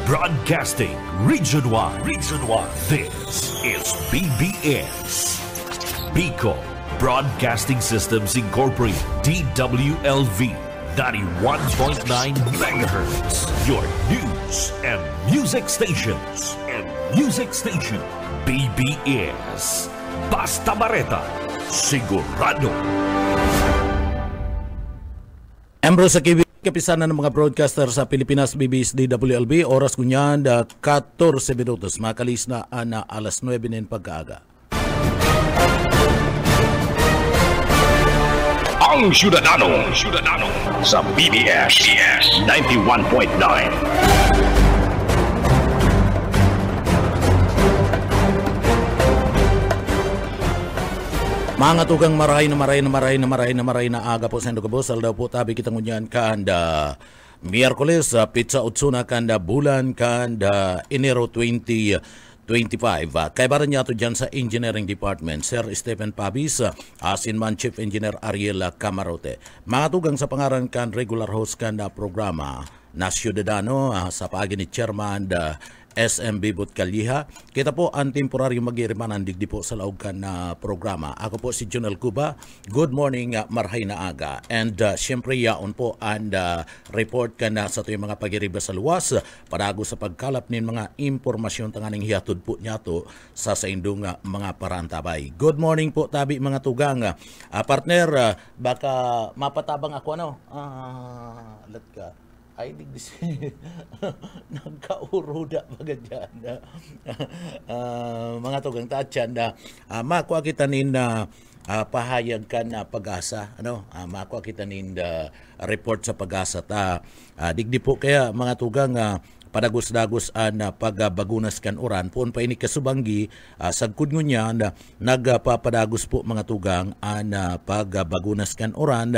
Broadcasting Region 1. Region 1. This is BBS. Bicol Broadcasting Systems Incorporated. DWLV 91.9 MHz. Your news and music stations. BBS. Basta Bareta. Sigurado. Ambrose Akibi, kapisanan ng mga broadcaster sa Pilipinas, BBS DWLB, oras kunyan 14 minutos, makalis na alas 9 ng pagkaaga. Ang Syudadano sa BBS 91.9. Mga tugang maray na aga po sa Indogabo. Saldaw po tabi kitang unyan kanda Miyerkules, pizza utsuna kanda bulan kanda Enero 2025. Kay baran niya to dyan sa Engineering Department, Sir Stephen Pabis, Asinman Chief Engineer Ariel Camarote. Mga tugang sa pangaran kan regular host kanda programa na Syudadano sa paagi ni Chairman SMB Butkalyiha. Kita po ang temporary mag-iirimanan digdi po sa laog na programa. Ako po si Junel Cuba. Good morning, marhay na aga. And syempre yaon po ang report ka na sa tuyong mga pag-iriba sa luwas padago sa pagkalap nin mga impormasyon tanganing hiatod po niya to sa indong mga parantabay. Good morning po tabi mga tugang. Partner, baka mapatabang ako let ka. Ay, digdis. Nagkauruda baga dyan. Mga tugang tatyan na makuha kita nin pahayag ka na pag-asa. Makuha kita nin report sa pag-asa. Digdi po kaya mga tugang padagos-dagos na pagbagunas kan oran poon pa ini kasubanggi sagkod niya na nagpapadagos po mga tugang pagbagunas kan oran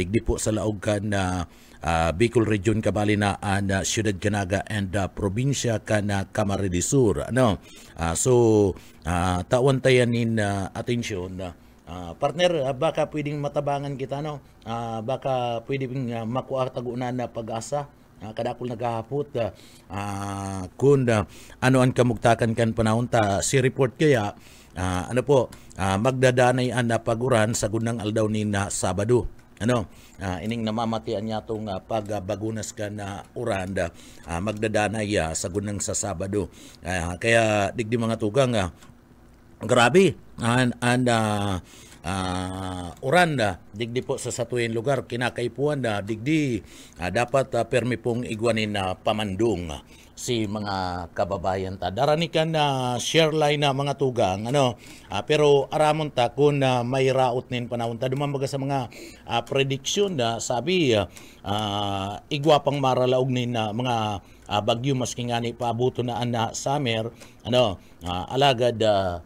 digdi po sa laog kan Bicol Region kabali na Ciudad Canaga and probinsya kan Camarines Sur. So tawan tayan in atensyon partner, baka pwedeng matabangan kita baka pwedeng makuha tagunan na pag-asa kadakol naghahapot kung ano ang kamugtakan kan panahon si report kaya magdadanay ang paguran sa gunang aldaw ni na Sabado. Ining namamatian niya itong pagbagunas ka na uran magdadanay sa gunang sa Sabado. Kaya digdi mga tugang grabe uran digdi po sa satuin lugar kinakaipuan digdi dapat permi pong igwanin na pamandong si mga kababayan ta daranikan na share line na mga tugang pero aramon ta kung may raot nin panahon ta dumambaga sa mga prediction na sabi igwa pang maralaog nin mga bagyo maski nga ni paabuto na summer alagad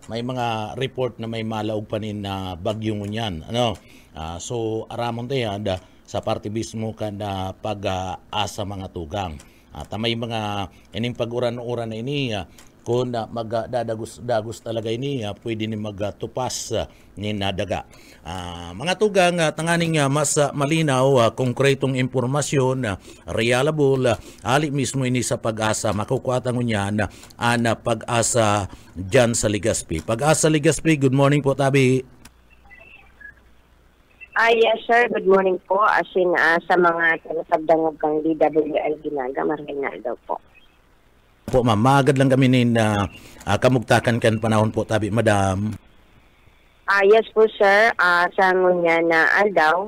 may mga report na may malaog pa nin na bagyo ngunyan so aramon ta yan sa parte mismo kan pag-asa mga tugang may mga ining pag-uran-uran na ini kung magdadagos talaga ini pwede ni magtupas ni nadaga. Mga tugang tanganing mas malinaw konkretong impormasyon reliable ali mismo ini sa pag-asa makukuha niya na pag-asa dyan sa Legazpi. Pag-asa Legazpi, good morning po tabi. Yes sir, good morning po. Sa mga tagasabdangog kang DWL Ginaga, marinal daw po. Po ma'am, maagad lang kami nin kamugtakan kan panahon po tabi, madam. Yes po sir, sa ngunya na aldaw,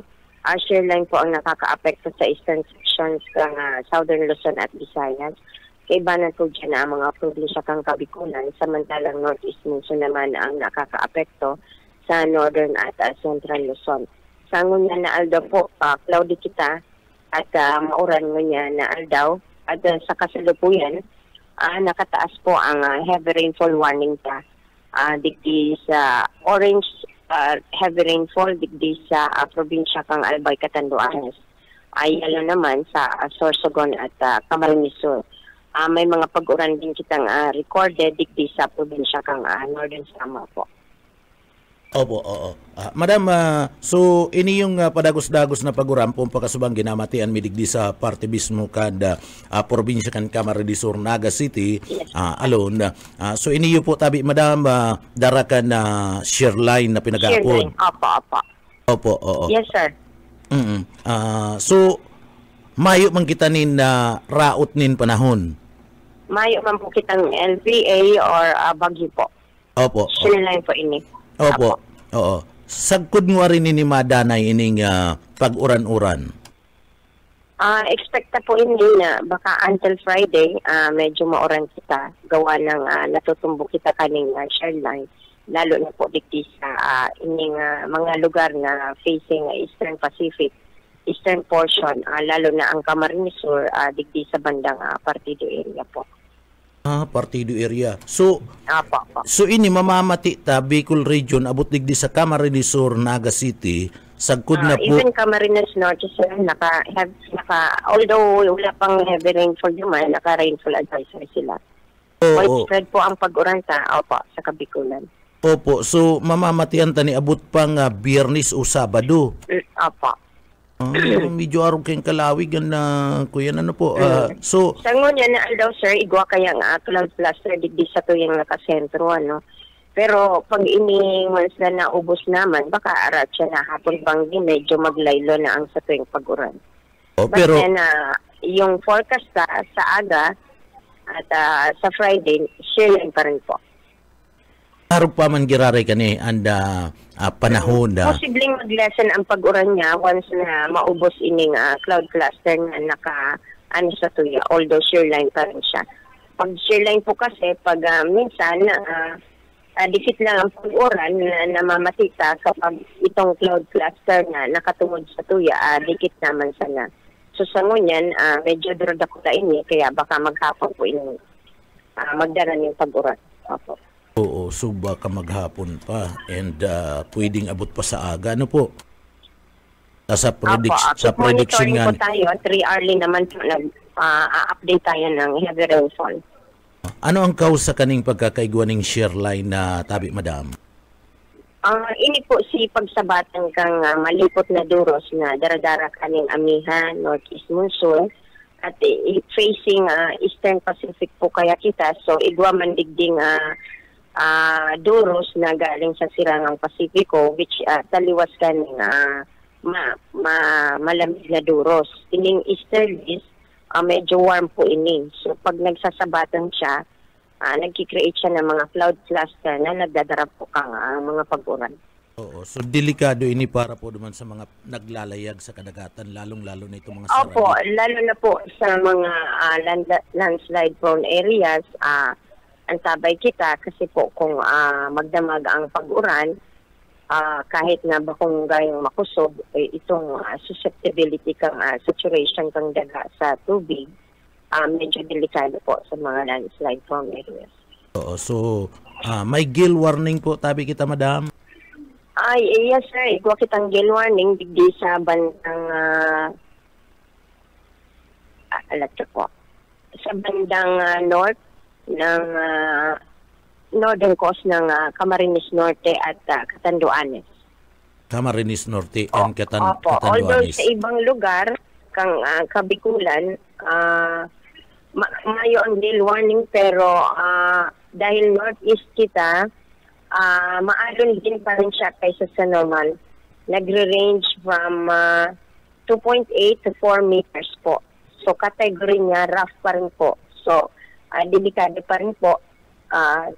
share line po ang nakaka-apekto sa eastern sections kang Southern Luzon at Visayas. Kaibanan po dyan ang mga probinsya kang Kabikulan, samantalang Northeast Luzon naman ang nakaka-apekto sa Northern at Central Luzon. Sa ngunya na aldaw po, cloudy kita at mauran ngunya na aldaw at sa kasalukuyan, nakataas po ang heavy rainfall warning ta. Digdi sa orange heavy rainfall digdi sa probinsya kang Albay, Catanduanes. Yalo naman sa Sorsogon at Camarines Sur. May mga pag-uran din kitang recorded digdi sa probinsya kang Northern Samar po. Opo, oo. Madam, so ini yung padagos-dagos na paguram pong pakasubang ginamatian midigdi sa parte mismo kada probinsya kan Camarines Sur, Naga City, alone. So ini yung po tabi, madam, darakan na share line na pinag-aapod. Opo. Opo, oo. Yes, sir. So, mayo man kita nin raot nin panahon. Mayo man po kitang LPA or Baguio po. Opo. Share line po ini. Opo. Oo. Sagkod mo rin ni madanay ining pag-uran-uran. Expect na po ini na baka until Friday, medyo mauran kita. Gawa ng natutumbo kita kaning share line. Lalo na po dito sa ining mga lugar na facing Eastern Pacific, Eastern portion, lalo na ang Camarines Sur, dito sa bandang Partido area po. Partido area. So, Apo. so ini mamamati ta Bicol region abot digdi sa Camarines Sur, Naga City, sagkod na po. Even Camarines Norte, sir, although wala pang heavy rainfall naman, naka-rainfall advisory sila. Widespread po ang pag-uran sa Kabiculan. Opo, so mamamatian ta ni abot pang Biyernes o Sabado. Apo. Medyo araw kayong kalawig na kuya ano po. So sa ngunya na aldaw, sir, igwa kaya nga cloud cluster digdi sa tuyang nakasentro, ano. Pero pag ini once na naubos naman, baka arat siya na hapon banggi, medyo maglaylo na ang sa tuyang pag-uran. pero then, yung forecast sa aga at sa Friday, sharing pa rin po. araw pa man giraray kani anda panahon da. Posibleng mag-lessen ang pag-uran niya once na maubos ining cloud cluster na sa tuya, although shear line pa rin siya. Pag shear line po kasi, pag minsan, dikit lang ang pag-uran na namamatita kapag itong cloud cluster na nakatungod sa tuya, dikit naman sana. So sa ngunyan, medyo duradakota ini, kaya baka maghapon po ini magdaran yung pag-uran. Opo. Oo, so baka maghapon pa and pwedeng abot pa sa aga, ano po? Sa prediction nga. Po tayo, 3 hourly naman po update tayo ng heavy rainfall. Ano ang cause sa kaning pagkakaigwan ng share line na tabi, madam? Ini po si pagsabatan kang malipot na duros na daradara kaning amihan, northeast monsoon, at facing Eastern Pacific po kaya kita. So, igwa man digding duros na galing sa sirangang Pasipiko, which taliwas kaning malamig na duros. Ining easterlies, medyo warm po ini. So pag nagsasabatan siya, nagkikreate siya ng mga cloud cluster na nagdadarap po kang mga pag-uran. Oo, so delikado ini para po naman sa mga naglalayag sa kadagatan, lalong-lalo na itong mga sarili. Opo, lalo na po sa mga landslide prone areas, antabay kita kasi po kung magdamag ang pag-uran, kahit na ba kung gayong makusog, itong susceptibility kang saturation kang daga sa tubig, medyo delikado po sa mga landslide prone areas. Oo, so may gale warning po tabi kita, madam? Yes sir, ikaw kitang gale warning digdi sa bandang sa bandang north ng northern coast ng Camarines Norte at Catanduanes. Camarines Norte and Opo. Catanduanes. Although sa ibang lugar, kang Kabikulan, mayo ang gale warning, pero dahil northeast kita, maalon din pa rin siya kaysa sa normal. Nagre-range from 2.8 to 4 meters po. So, category niya, rough pa rin po. So, delikado pa rin po,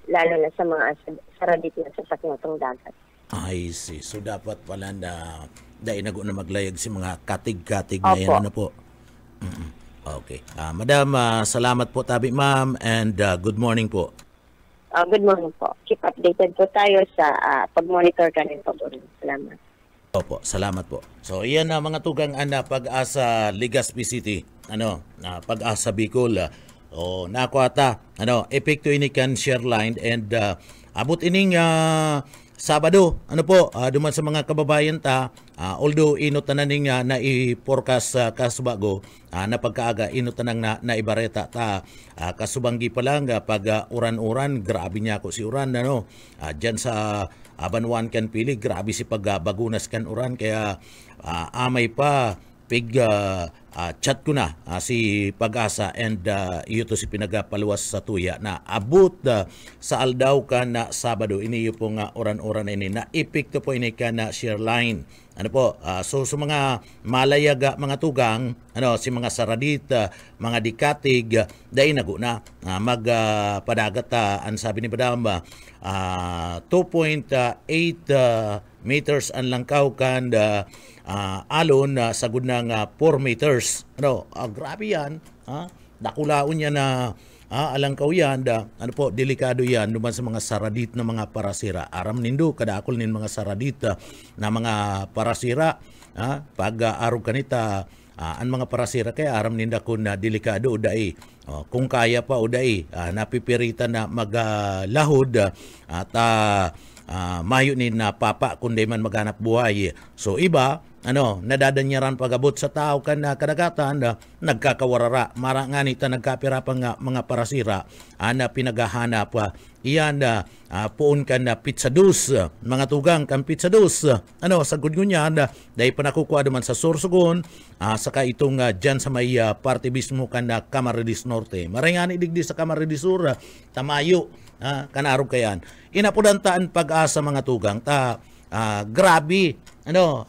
lalo na sa mga saradit na sasakyan itong dagat. I see. So dapat pala na dainago na maglayag si mga katig-katig na yan, ano po? Okay. Madam, salamat po tabi, ma'am, and good morning po. Good morning po. Keep updated po tayo sa pag-monitor ka rin po. Salamat. Opo, salamat po. So, iyan na mga tugang Pag-asa Legazpi City, Pag-asa Bicol, nakuha epekto ini kan share line and abot ining Sabado, duman sa mga kababayan although inotanan ning na i-forecast kasbago na pagkaaga inotanan na ibareta kasubanggi pa lang pag uran-uran, grabe niya ako si uran diyan sa abanwan kan pili, grabe si pagbagunas kan uran, kaya amay pa chat ko na si Pag-asa and iyo to si pinagapaluwas sa tuya na abot sa aldaw ka na Sabado ini yung po nga oran-oran ini na ipik to po ini ka na share line. Ano po, so mga malayaga mga tugang, si mga saradit, mga dikatig, dahil naguna magpadagat ang sabi ni Badam 2.8 meters ang langkaw kan alon sagud ng 4 meters. Grabe yan. Nakulaon yan na alangkaw yan. Delikado yan naman sa mga saradit na mga parasira. Aram nindo, kadakol nin mga saradit na mga parasira. Pag arog kanita, ang mga parasira kaya aram ninda kun delikado dai. Kung kaya pa dai, napipiritan na maglahod at mayo ni na papa kundi man maghanap buhay. So iba nadadanyaran pagabot sa tao kan kadagatan nagkakawarara maranganita nagkapira pa nga mga parasira ana pinagahanap iyan puon kan pizzados mga tugang kan pizzados sagud ngunyan dahil pa nakukuha naman sa Sorsogon saka itong dyan sa may party mismo kan Camarines Norte marangani digdi sa Camarines Sur tamayo kanarog kayan inapudantaan Pag-asa mga tugang grabe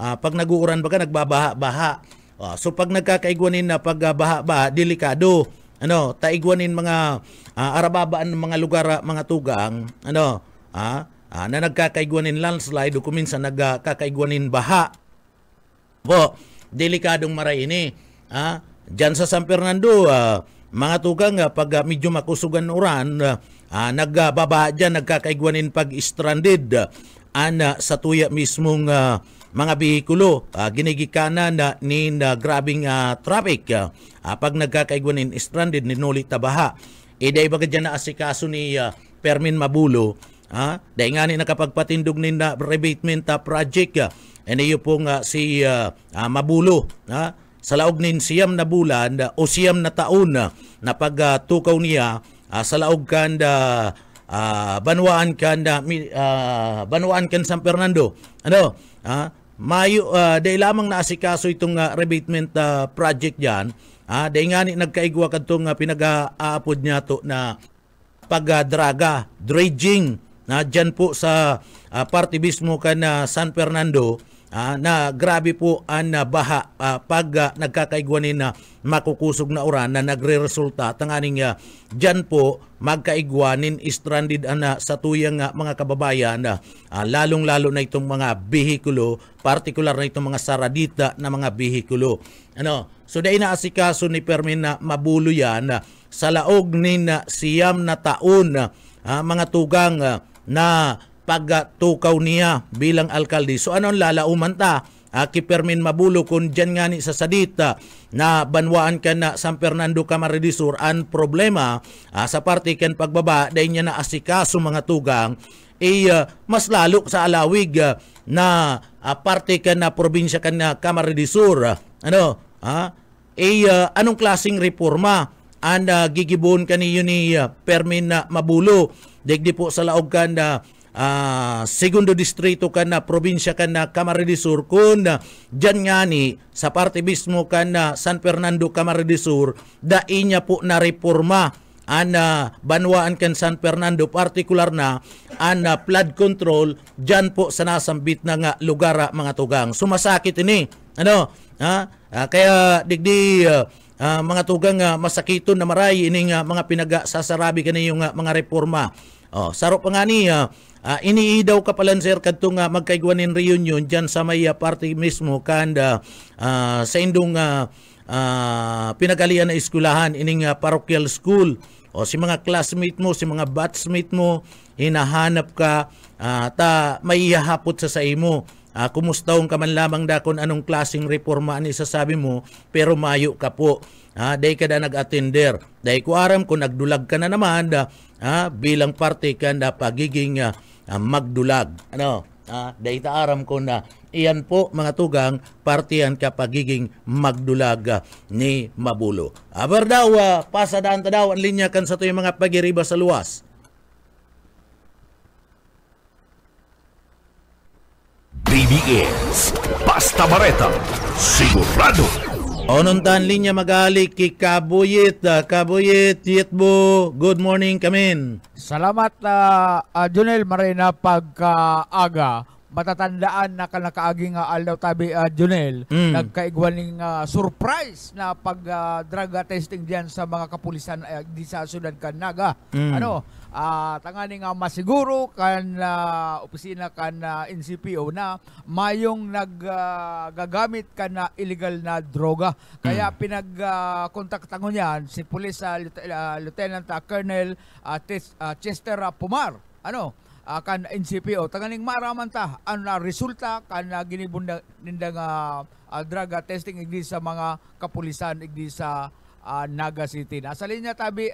pag naguuran baga nagbabaha-baha. So pag nagkakaigwanin na pagbaha-baha delikado. Taigwanin mga arababaan ng mga lugar mga tugang na nagkakaigwanin landslide o kuminsan nagkakaigwanin baha. Delikadong maray ini. Diyan sa San Fernando mga tugang pag medyo makusugan uran nagbaba diyan nagkakaigwanin pag stranded sa tuya mismong mga bihikulo ginigikanan ni grabing traffic pag nagkakaigwanin stranded ninulit tabaha iday baga dyan na asikaso ni Permin Mabulo dahil nga ni nakapagpatindog ni na rebatement project iyo pong si Mabulo sa laog nin siyam na bulan o siyam na taon na pagtukaw niya sa laog kan banwaan kan San Fernando mayo dahil lamang naasikaso itong rebatement project diyan dahil nga ni nagkaigwa kadtong pinag-aapod niya to na pagdraga dredging diyan po sa party mismo kan San Fernando na grabe po ang baha pag nagkakaigwanin na makukusog na uran na nagre-resulta tanganing dyan po magkaigwanin stranded sa tuyang mga kababayan lalong-lalo na itong mga bihikulo, partikular na itong mga saradita na mga bihikulo. So dahil naasikaso ni Permin Mabulo yan sa laog ni siyam na taon mga tugang na pagtukaw niya bilang alkalde. So anong lalauman ta? Ki Permin Mabulo kung dyan nga ni sa sadita na banwaan ka na San Fernando Camarines Sur ang problema sa parte kan pagbaba dahil niya na asikaso mga tugang mas lalo sa alawig na parte ka na probinsya ka na Camarines Sur anong klaseng reforma ang gigibon kaniyo ni Permin Mabulo digdi po sa laog ka na segundo distrito ka na probinsya ka na Camarines Sur kun dyan nga ni sa parte mismo ka na San Fernando Camarines Sur dai niya po na reforma banwaan kan San Fernando partikular na flood control dyan po sa nasambit na nga lugar mga tugang sumasakit ini kaya digdi mga tugang masakiton na maray ining mga pinag-sasarabi kaniyong mga reforma saro pa nga ni iniidaw ka palan sir kadtong magkaigwanin reunion dyan sa may party mismo kanda sa indong pinagalian na eskulahan ining parochial school si mga classmate mo, si mga batchmate mo hinahanap ka may ihahapot sa imo kumustahong ka man lamang dakon anong klaseng reforma ni sasabi mo pero mayo ka po dahi ka na nag-attender dahi ko aram kung nagdulag ka na naman bilang parte ka na pagiging magdulag dahi ta aram ko na iyan po mga tugang partiyan ka pagiging magdulag ni Mabulo aber daw pasadaan ta daw ang linya kan sa to yung mga pagiriba sa luwas. BBS. Basta Bareta, sigurado. Onuntan linya magali kay Kabuyit, Kabuyit, Yitbo, good morning kamin. Salamat Junel Marina pagkaaga. Matatandaan na kanakaaging aldaw tabi Junel, nagkaigwaning surprise na pag drug testing diyan sa mga kapulisan di sa Sudad Naga. Tangani nga masiguro kan opisina kan NCPO na mayong naggagamit kan na illegal na droga. Kaya pinag-kontaktan niyan si Police Lieutenant Colonel Chester Pumar. Kan NCPO tanganing maraman ta ang resulta kan ginibunda nindang drug testing igdi sa mga kapulisan igdi sa Naga City. Nasa linya tabi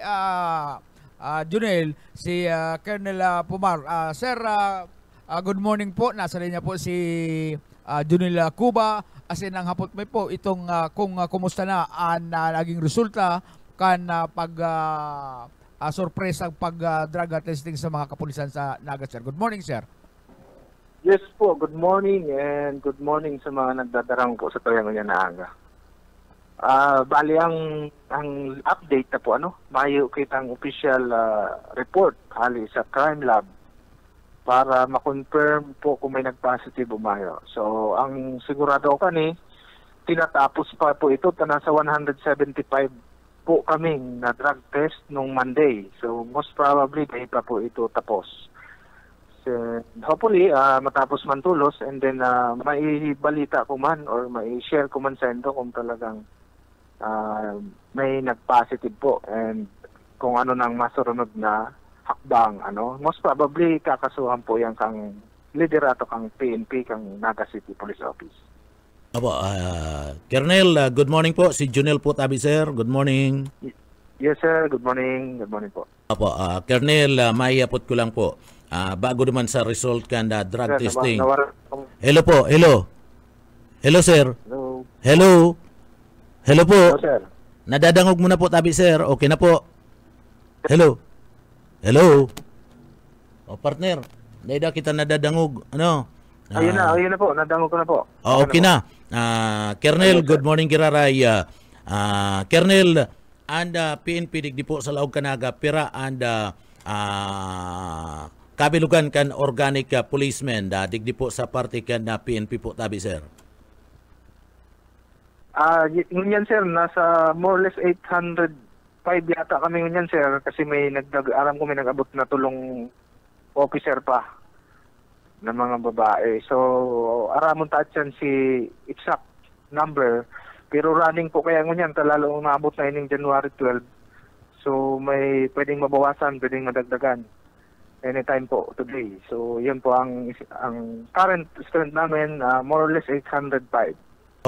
Junel si Colonel Pumar. Sir, good morning po. Nasa linya po si Junel Cuba. Asin ang hapot may po itong kung kumusta na ang naging resulta kan sorpresa pag-drug testing sa mga kapulisan sa Naga, sir. Good morning, sir. Yes po, good morning and good morning sa mga nagdadarang po sa Toyango niya na aga. Bali ang update na po, mayo kitang official report hali sa crime lab para ma-confirm po kung may nag-positive umayo. So, ang sigurado ko tinatapos pa po ito, nasa 175 po kaming na drug test nung Monday. So, most probably, may pa po ito tapos. So, hopefully, matapos man tulos and then maibalita ko man or mai-share ko man sa endo kung talagang may nag-positive po and kung ano nang masurunod na hakbang. Most probably, kakasuhan po yan kang liderato kang PNP, kang Naga City Police Office. Apo, Colonel, good morning po. Si Junel po tabi, sir. Good morning. Yes, sir. Good morning. Good morning po. Apo, Colonel, maiapot ko lang po. Bago naman sa result kan drug testing. Hello po, hello. Hello, sir. Hello. Hello. Hello po. Hello, sir. Nadadangog mo na po tabi, sir. Okay na po. Hello. Hello. Partner. Dahil kita nadadangog. Ayun na po. Nadangog ko na po. Okay na. Colonel, good morning kiraray. Colonel, and PNP digdi po sa Laog Kanaga, pira and kabilugan kan organic policemen, digdi po sa party kan PNP po tabi, sir. Ngunyan, sir, nasa more or less 805 yata kami ngunyan, sir, kasi may alam ko may nag-abot na tulong officer pa ng mga babae. So, aramon tatyan si exact number. Pero running po kaya ngunyan, talalo umabot na ining January 12. So, may pwedeng mabawasan, pwedeng madagdagan. Anytime po today. So, yun po ang current strength namin, more or less 805.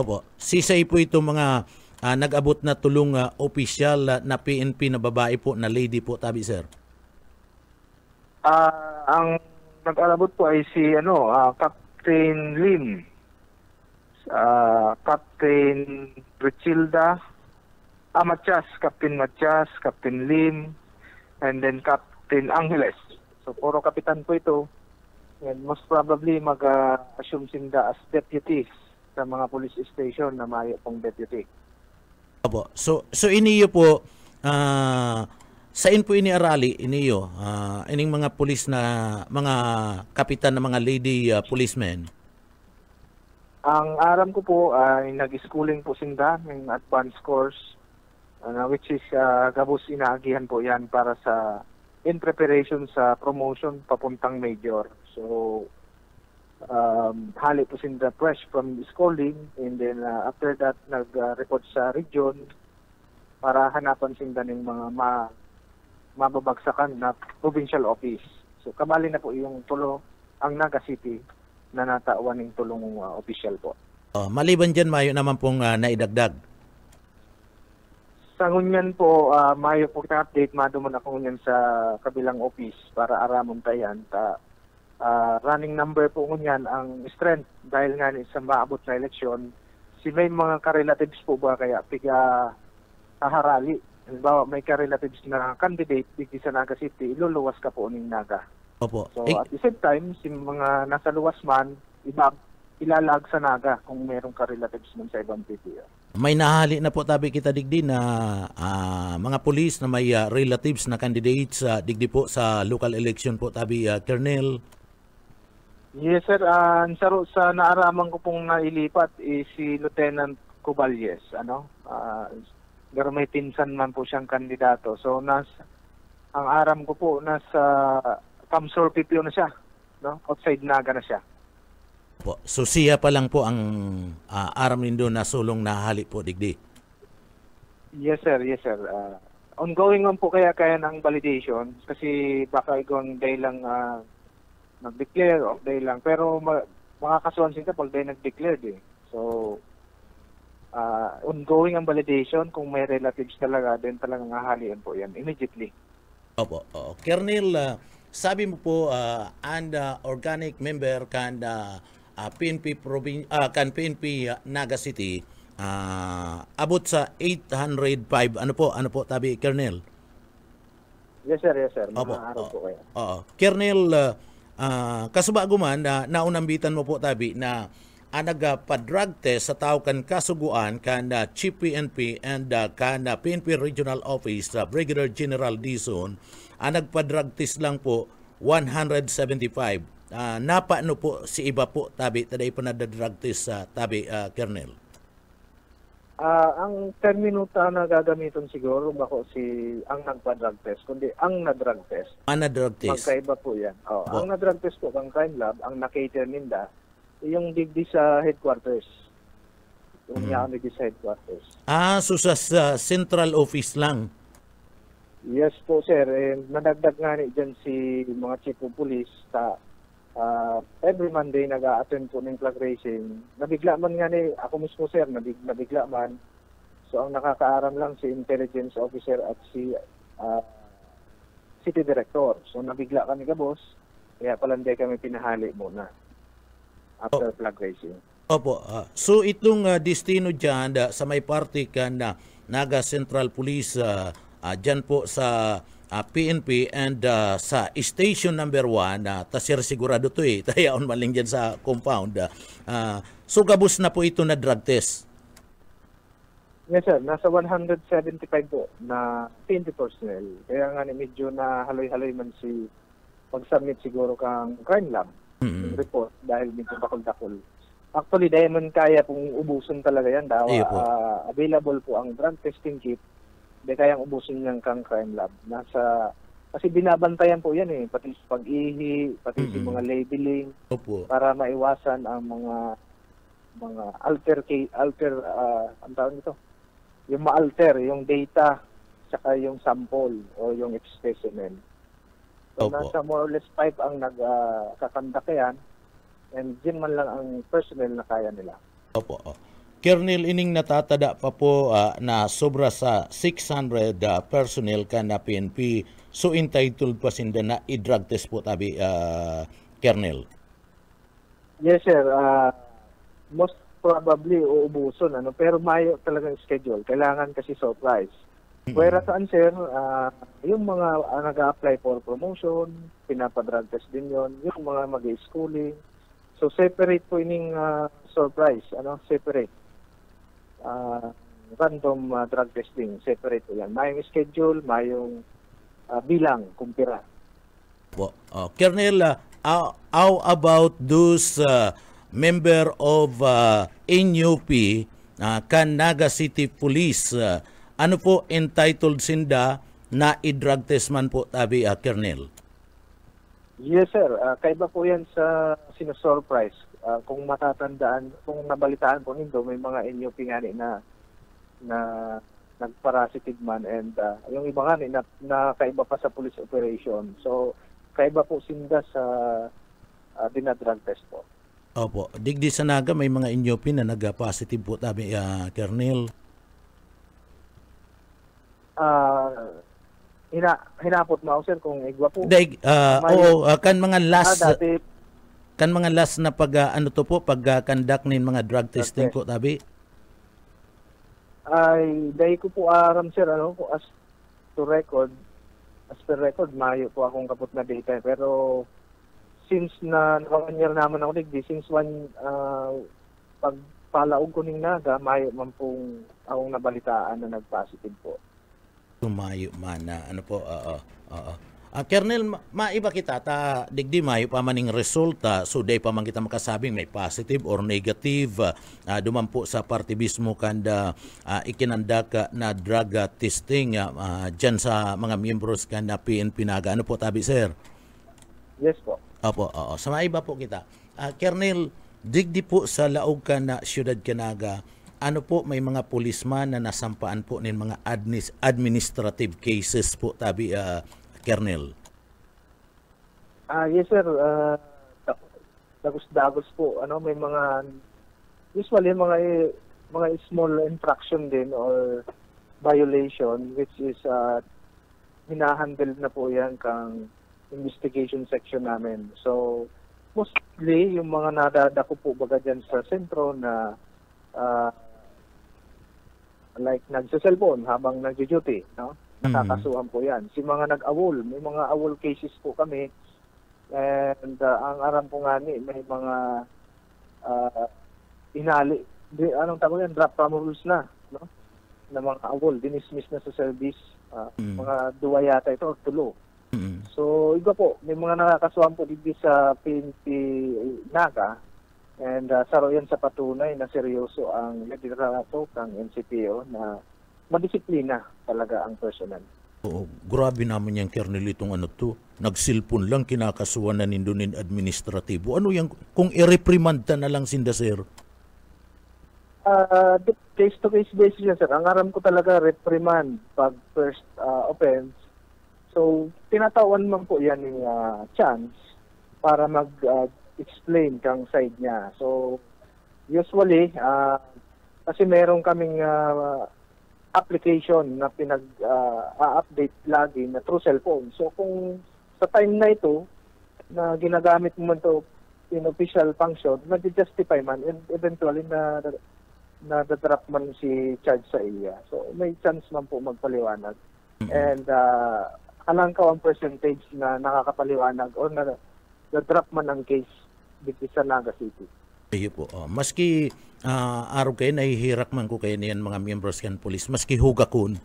Opo. Sisay po ito mga nag-abot na tulong opisyal na PNP na babae po, na lady po tabi, sir? Ang nag-alabot po ay si Captain Lim, Captain Richilda, Captain Matias, Captain Lim, and then Captain Angeles. So, puro kapitan po ito. And most probably mag-assume sinda as deputies sa mga police station na mayo pong deputy. Opo. So iniyo po, saan po iniarali iniyo, ining mga pulis na, mga kapitan na mga lady policemen? Ang aram ko po ay nag-schooling po sinda ng advanced course, which is gabos inaagihan po yan para sa in preparation sa promotion papuntang major. So, hali po sinda fresh from schooling and then after that nag-report sa region para hanapan sinda ng mga mababagsakan na provincial office. So, kamali na po yung tulo ang Naga City na natawan ng tulong official po. Maliban dyan, mayo naman pong naidagdag. Sa ngunyan po, mayo po update, maduman ako ngunyan sa kabilang office para aramon tayan. Running number po ngunyan ang strength dahil nga sa maabot na eleksyon, si may mga ka-relatives po ba kaya piga kaharali. Halimbawa, may ka-relatives na candidate dito sa Naga City, iluluwas ka po ng Naga. Opo. So, at the same time, si mga nasa luwas man, ilalag sa Naga kung merong ka-relatives man sa ibang PPO. May nahali na po tabi kita digdi na mga pulis na may relatives na candidates digdi po sa local election po tabi Colonel. Yes sir, sa naaraman ko pong nailipat si Lieutenant Cuballes, pero may pinsan man po siyang kandidato. So ang aram ko po nasa Kamsur PPO na siya, no? Outside Naga na siya. Po. So siya pa lang po ang aram nindo na sulong nahali po digdi. Yes sir, yes sir. Ongoing man po kaya ng validation kasi baka igong day lang nag-declare o day lang. Pero makakasuhan sila pag day nag-declared eh. So, ongoing ang validation. Kung may relatives talaga, then talagang hahalian po yan immediately. Opo. Colonel, sabi mo po, and organic member kan PNP Naga City, abot sa 805. Ano po tabi, Colonel? Yes sir, yes sir. Opo. Araw po kayo. Colonel, kasubaguman na naunambitan mo po tabi na nagpa-drug test sa tao kan kasuguan kan Chief PNP and kan PNP Regional Office Brigadier General Dizon, nagpa-drug test lang po 175. Napaano po si iba po tabi taday pa na-drug test sa tabi Colonel? Ang terminuta na gagamitin siguro bako ang nagpa-drug test, kundi ang na-drug test. Na-drug test. Magkaiba po yan. Ang na-drug test po, ang crime lab, ang na-cater ninda, yung digdi sa headquarters. Yung digdi sa headquarters. So sa central office lang? Yes po sir. Nadagdag nga ni dyan si mga chief of police every Monday nag-a-attend po ng flag racing. Nabigla man nga ni ako mismo sir, nabigla man. So ang nakakaaram lang si intelligence officer at si city director. So nabigla kami ka boss, kaya palanday kami pinahali muna after flag racing. Opo. So itong destino dyan sa may party kan Naga Central Police dyan po sa PNP and sa station number 1, tasir sigurado to tayaon maling dyan sa compound. So gabos na po ito na drug test? Yes sir, nasa 175 po na PNP personnel. Kaya nga medyo na haloy-haloy man si pag-submit siguro kang crime lab yung report dahil medyo bakol-dakol. Actually, dahil man kaya pong ubuson talaga yan. Available po ang drug testing kit. Di kayang ubusin niyang kang crime lab. Kasi binabantayan po yan pati sa pag-ihi, pati sa mga labeling. Opo. Para maiwasan ang mga ang tawag nito? Yung ma-alter, yung data, saka yung sample o yung specimen. So, Opo. nasa more or less 5 ang nagkakandak yan and dyan man lang ang personnel na kaya nila. Opo. Colonel, ining natatada pa po na sobra sa 600 personnel ka na PNP. So entitled pa sinda na i-drug test po tabi, Colonel? Yes sir, most probably uubuson, pero mayo talagang schedule. Kailangan kasi surprise. Whereas saan sir, yung mga nag-a-apply for promotion, pinapa-drug test din yon, yung mga mag-schooling. So separate po ining surprise, separate. Random drug testing, separate po yan. Mayong schedule, mayong bilang, kumpira. Colonel, how about those member of NUP, kan Naga City Police, ano po entitled sinda na i-drug test man po tabi, Colonel? Yes sir, kaiba po yan sa sinosurprise. Kung matatandaan, kung nabalitaan po nindo, may mga NUP nga na nagparasitive man and yung iba nga na kaiba pa sa police operation. So, kaiba po sinda sa dinadrug test po. Opo. Digdi sa Naga, may mga NUP na nag-positive po tabi, Colonel. Hinapot mo sir kung igwa po. Kan mga last... dati, kan mga last na pag-conduct nin mga drug testing po tabi? Ay, dahil ko po aram sir, as per record, mayo po akong kaput na data. Pero since na nakawanyar naman ako digdi, since pagpalaog ko ning naga, mayo man pong akong nabalitaan na nag-positive po. Tumayo man na ano po, Kernel, maiba kita ta digdi mayo pa maning resulta, so day pa man kita makasabing may positive or negative dumampo sa partibismo kanda ikinanda ka na drug testing dyan sa mga members kan na PNP naga. Ano po tabi, sir? Yes po. Opo, oo. Sa maiba po kita. Kernel, digdi po sa laog ka na siyudad Kanaga, ano po, may mga pulisman na nasampaan po ng mga administrative cases po tabi, Kernel? Yes sir, dagos-dagos po. Ano, may mga usually mga small infraction din or violation which is hinahandle na po yan kang investigation section namin. So mostly yung mga nadadako po baga dyan sa sentro na like nagsa-cellphone habang nagjo-duty, no? Nakakasuhan po yan. Si mga nag-awol, may mga awol cases po kami, and ang aram po nga ni, may mga anong tawag yan, drop from rules na, no? Na mga awol, dinismiss na sa service, mga duwa yata ito, tulo. So, iba po, may mga nakakasuhan po dito sa PNP Naga, and saro yan sa patunay na seryoso ang liderato ng NCPO na madisiplina talaga ang personal. Oo, grabe naman yung Kernel itong ano to. Nagsilpon lang kinakasuhan na nindunin administratibo. Ano yung kung i-reprimanda na lang sinda, sir? Case to case basis yan, sir. Ang aram ko talaga reprimand pag first offense. So, tinatawan man po yan yung chance para mag-explain kang side niya. So, usually, kasi meron kaming application na pinag-update lagi na through cellphone. So kung sa time na ito na ginagamit mo man ito in official function, nag-justify man and eventually na drop man si charge sa iya. So may chance man po magpaliwanag. And alang ka ang percentage na nakakapaliwanag o na-drop man ang case dito sa Naga City. Iyo po. Maski araw kayo, nahihirak man ko kayo niyan mga members kan police, maski hugakon.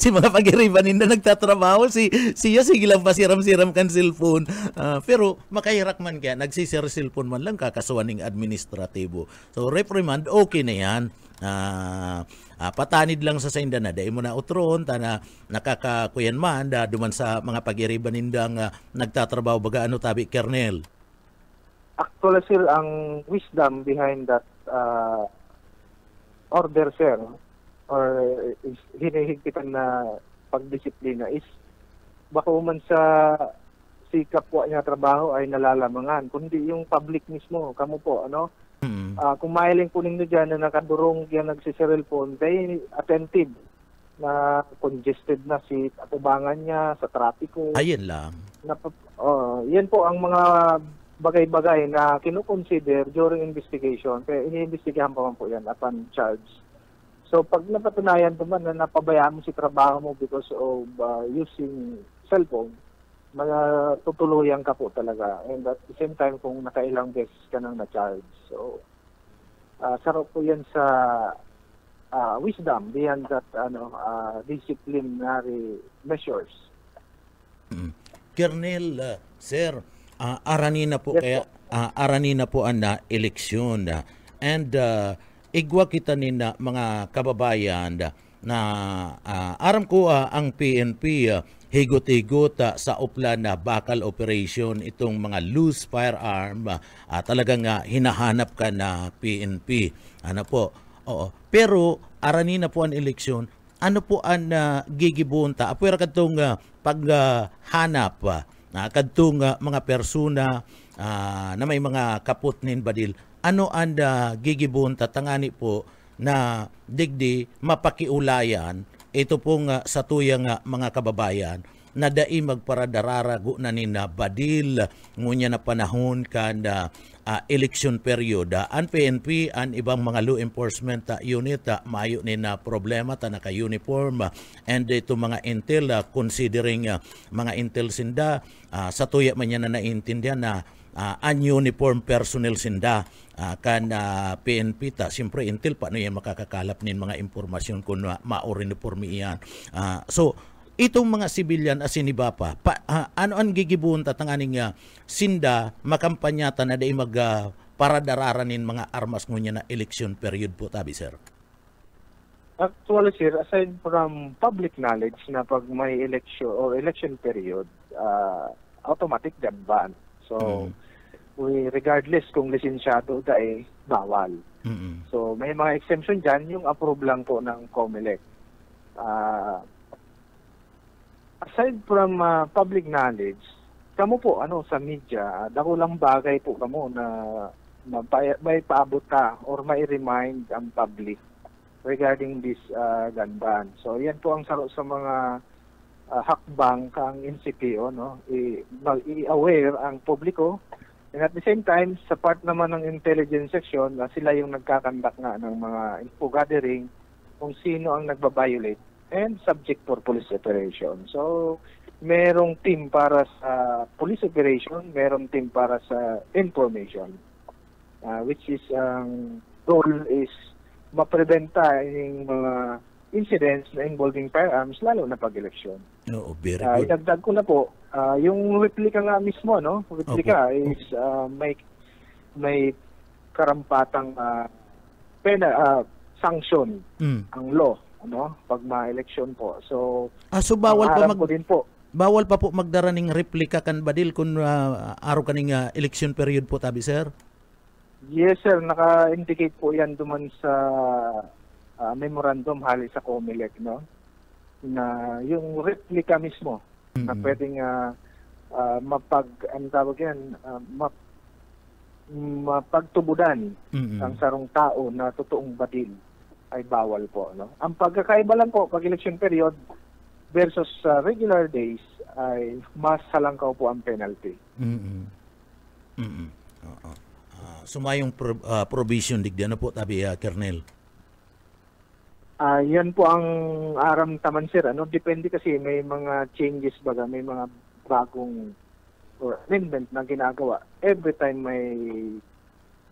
Si mga pag-iribanin na nagtatrabaho, siya sige lang pasiram-siram kan cellphone. Pero makahirak man kaya, nagsisir cellphone man lang kakasuhan ng administratibo. So reprimand, okay na yan. Patanid lang sa sainda na dahil mo na utron, na nakakakuyan man, duman sa mga pag-iribanin nagtatrabaho baga ano tabi, Kernel? Actually, sir, ang wisdom behind that order, sir, or hinihigpitan na pagdisiplina is baka man sa si kapwa niya trabaho ay nalalamangan, kundi yung public mismo, kamo po, ano? Kung mailing po ninyo dyan na nakadurong yan nagsiserelphone, kaya attentive na congested na si atubangan niya sa trapiko. Ayun lang. Yan po ang mga bagay-bagay na kinukonsider during investigation. Kaya iniimbestigahan pa man po yan upon charge. So pag napatunayan po man na napabayaan mo si trabaho mo because of using cellphone, tutuluyan ka po talaga. And at the same time, kung nakailang beses ka nang na-charge. So, sarap po yan sa wisdom behind that disciplinary measures. Kernel, sir, aranina po yes, kaya aranina po ang eleksyon and igwa kita ni na mga kababayan na aram ko ang PNP higot-higot sa uplan na bakal operation itong mga loose firearm talagang hinahanap ka na PNP ano po. Oo, pero aranina po ang eleksyon, ano po ang gigibunta apwera kadtong paghanap kadtong mga persona na may mga kaput nin badil, ano ang gigibunta tangani po na digdi mapakiulayan ito pong sa tuyang mga kababayan na dai magparadararago na ni na badil ngunya na panahon kan election period. Ang PNP, ang ibang mga law enforcement unit, maayo ni na problema ta naka-uniform and ito mga intel, considering mga intel sinda, sa tuya man yan na naintindihan na ununiform personnel sinda kan PNP ta. Siyempre intel paano yan makakakalap nin mga impormasyon kung ma-uniform iyan. So itong mga civilian asiniba pa, ano ang gigibun tatanganing sinda makampanyata na day mag paradararanin mga armas ngunya na election period po tabi sir? Actually, sir, aside from public knowledge na pag may election or election period, automatic gun ban. So, regardless kung lisensyado dahil bawal. So, may mga exemption dyan, yung approve lang po ng COMELEC. Aside from public knowledge, kamo po sa media, dako lang bagay po kamo na may paabot ka or may remind ang public regarding this gun ban. So yan po ang saro sa mga hakbang kang NCPO, no? I-aware ang publiko, and at the same time sa part naman ng intelligence section, sila yung nagkakandak nga ng mga info gathering kung sino ang nagbabiolate and subject for police operation. So, merong team para sa police operation, merong team para sa information, which is goal is mapreventa yung mga incidents na involving firearms, lalo na pag-election. No, very good. Idagdag ko na po, yung replica nga mismo, no? Replica is may karampatang sanction ang law, ano, pag ma-election po. So, so bawal pa ko din po. Bawal pa po magdara ning replika kan badil kung araw kaning election period po tabi sir? Yes sir, naka-indicate po yan duman sa memorandum hali sa COMELEC, no? Na yung replika mismo na pwedeng mapagtubudan ang sarong tao na totoong badil ay bawal po, no? Ang pagkakaiba lang po pag election period versus regular days ay mas halangkaw po ang penalty. Sumayong provision digdi ano po tabi Colonel? Yan po ang aram taman sir, ano? Depende kasi may mga changes baga, may mga bagong or amendment na ginagawa every time may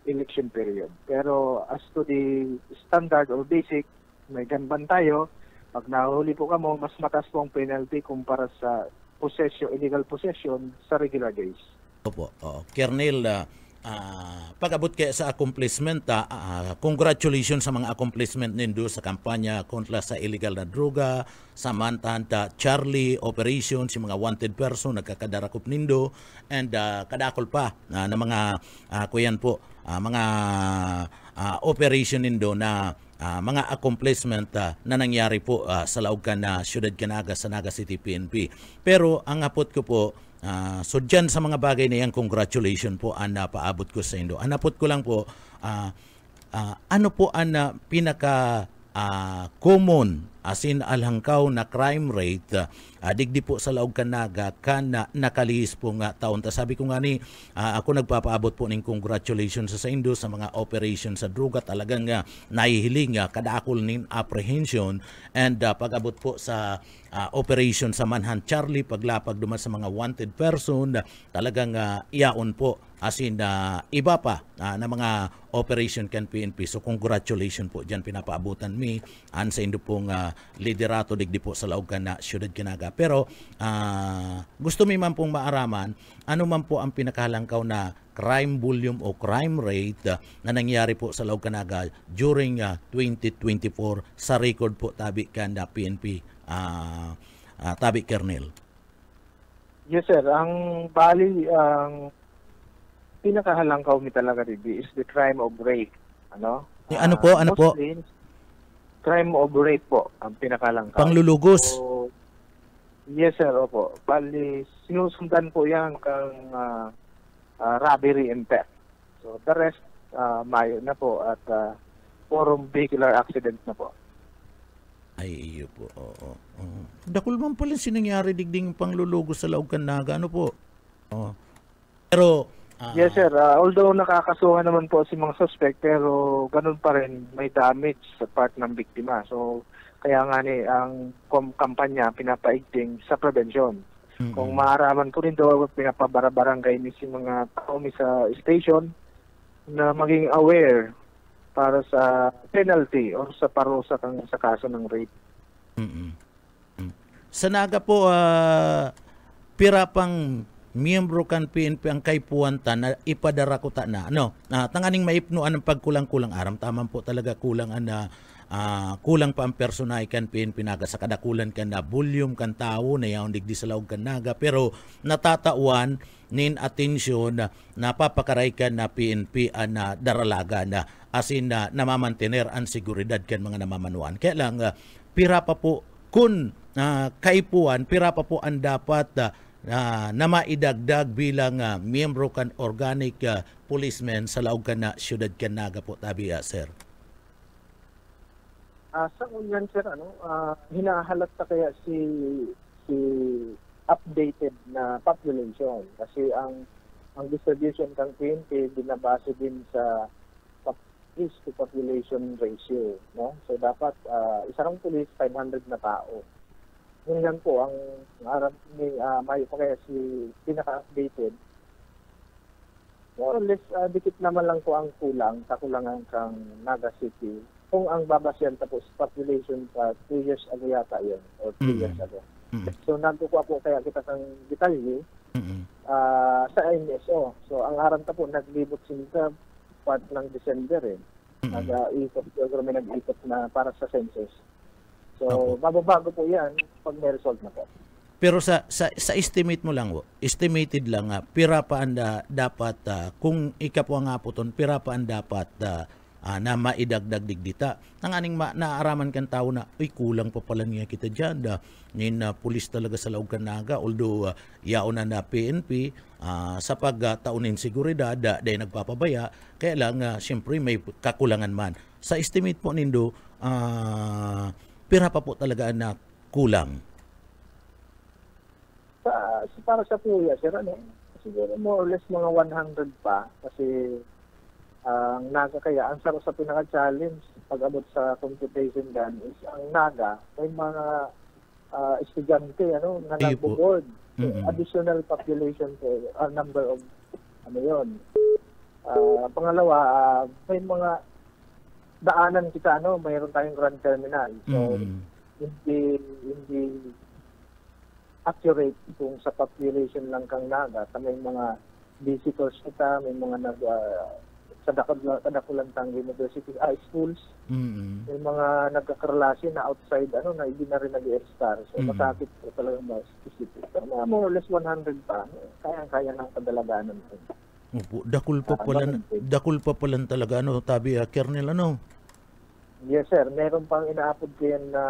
election period. Pero as to the standard or basic, may ganban tayo. Pag nahuli po kamo, mas mataas po ang penalty kumpara sa illegal possession sa regular days. Opo. Colonel, pag-abot kayo sa accomplishment, congratulations sa mga accomplishment nindo sa kampanya kontra sa illegal na droga, sa Mantanta Charlie operation, si mga wanted person nagkakadarakop nindo, and kadakol pa na mga kuyan po, mga operation nindo na mga accomplishment na nangyari po sa laog na Syudad Canaga sa Naga City PNP. Pero ang apot ko po, so dyan sa mga bagay na yan, congratulations po ang napaabot ko sa Indo. Ang apot ko lang po, ano po ang pinaka common asin alhangkaw na crime rate digdi po sa laog Canaga kan nakalihis po nga taon. Sabi ko nga ni ako nagpapaabot po ning congratulations sa Indo sa mga operation sa droga, talagang nahihiling kadakol nin apprehension and pag-abot po sa operation sa Manhunt Charlie, paglapag duman sa mga wanted person, talagang iyaon po asin iba pa na mga operation kan PNP. So congratulations po dyan pinapaabutan mi an sa Indo pong liderato digdi po sa laog na Syudad Canaga. Pero gusto mi man pong maaraman ano man po ang pinakahalangkaw na crime volume o crime rate na nangyari po sa laog Canaga during 2024 sa record po tabi kan PNP tabi Colonel. Yes sir, ang bali ang pinakahalangkaw mi talaga dito is the crime of rape, ano? Ano po? Crime of rape po ang pinakahalangkaw. Panglulugos. So, yes sir, opo. Bali sinusundan po yan kang robbery and theft. So the rest mayo na po at forum vehicular accident na po. Ay, iyo po. Oo. Oo. Dakul man pala sinangyari digding panglulugo sa Laog Naga. Ano po? Oo. Pero, Yes, sir. Although nakakasuhan naman po si mga suspect, pero ganun pa rin, may damage sa part ng biktima. So, kaya nga ang kampanya pinapaigting sa prevention. Kung maaraman po rin daw, pinapabarabarangay ni si mga tao sa station na maging aware para sa penalty or sa parusa sa kaso ng rape. sa Naga po, pira pang miyembro kan PNP ang kaipuanta na ipadara ko ta na. Ano? Tanganing maipnuan ng pagkulang-kulang aram. Taman po talaga kulang na kulang pa ang personay kan PNP Naga sa kadakulan kan na volume kan tao na yaon digdi sa Laog kan Naga, pero natatawan nin atensyon na napapakaray kan na PNP na daralaga na asin na namamantener ang seguridad kan mga namamanuan. Kaya lang pira pa po kun kaipuan, pira pa po ang dapat na maidagdag bilang miyembro kan organic policemen sa Laog kan na siyudad kan Naga po tabi sir. Sa unyan, sir, hinahalata kaya si updated na population kasi ang distribution ng PNP binabase din sa police to population ratio, no? So dapat isang police 500 na tao. Yun lang po ang arap ni may pa kaya si pinaka-updated. More or less dikit naman lang po ang kulang, kakulangan kang Naga City. Kung ang babasyan tapos population pa 2 years ago yata yun or 3 years ago. So nagkukuha po kaya kita ng detalye sa NSO. So ang aram ta po naglibot sila part ng December nag-ikot, may nag-ikot na para sa census. So bababago po yan pag may result na po. Pero sa estimate mo lang, estimated lang pira pa anda dapat kung ikapo nga po ton, pira pa anda dapat na maidagdag digdita. Ang aning naaraman kan tao na, uy, kulang pa pala niya kita dyan. Nin pulis talaga sa Laog kan Naga, although yaon na PNP, sa pagtaunin seguridad, dahil nagpapabaya, kaya lang, siyempre, may kakulangan man. Sa estimate po nindo, pira pa po talaga na kulang. Para sa puya, sir, siguro more or less mga 100 pa, kasi ang Naga kaya, ang sa pinaka-challenge pag-abot sa computation dyan is ang Naga, may mga estudyante na nagbo-board. So, additional population po, number of pangalawa, may mga daanan kita, mayroon tayong Grand Terminal. So, hindi accurate kung sa population lang kang Naga. May mga visitors kita, may mga sa Dakulantang University schools. May mga nagkakarelasi na outside na hindi na rin nag-i-star. So masakit po talaga mas specific. Pero mga more or less 100 pa. Kaya ng kadalaganan. Dakul pa pala talaga tabi Kernel Yes sir, meron pang inaapod ko yan na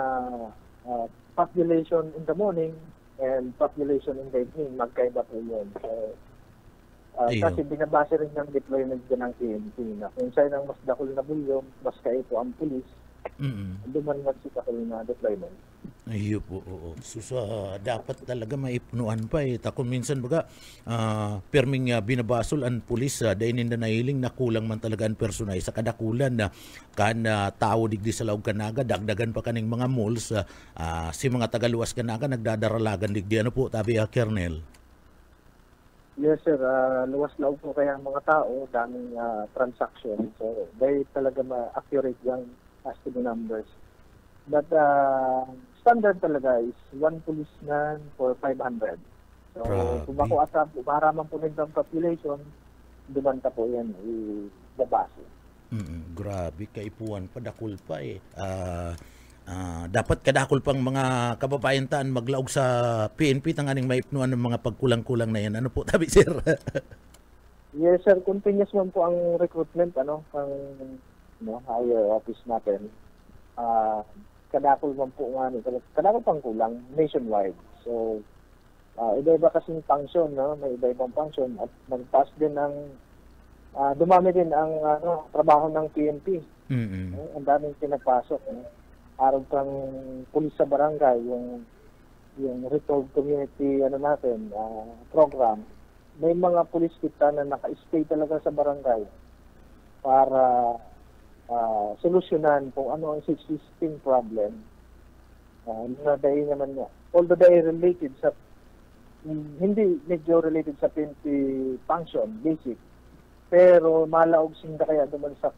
population in the morning and population in the evening. Magkaiba po yun. So, kasi binabase rin ng deployment din ng PNP na kung saan ang mas dakol na bulyong, mas kaito ang pulis, duman magsitakol na deployment. Ayun po, oo. So, dapat talaga maipunuan pa Takon minsan baga, perming binabasol ang pulis, dahil hindi nahiling na kulang man talaga ang personay sa kadakulan na kan tao digdi sa Laog kan Naga, dagdagan pa kaning mga malls, si mga tagaluwas kan Naga, nagdadaralagan digdi. Ano po, tabi Kernel? Yes sir, luwas Laog po kaya ang mga tao, daming transaction. So, dahil talaga ma-accurate yung as to the numbers. But standard talaga is 1 policeman for 500. So, kung ako asap, umaraman po rin ng population, dumanta po yan, ibabase. Grabe, kaipuan pa, dakul pa dapat kadakol pang mga kababayan taan maglaog sa PNP tanganing maipnuan ng mga pagkulang-kulang na yan. Ano po, tabi sir? Yes sir, continuous man po ang recruitment pang higher office natin. Kadakol man po nga kadakol pang kulang nationwide. So iba-iba kasing function, may iba-ibang function at nagtaas din ng dumami din ang trabaho ng PNP. Ang daming pinagpasok. aron kang pulis sa barangay, yung Resolve Community program, may mga pulis kita na naka-stay talaga sa barangay para solusyonan kung ano ang existing problem na dahil naman niya. Although dahil related sa hindi medyo related sa PNP function, basic, pero malaog sinda kaya naman sa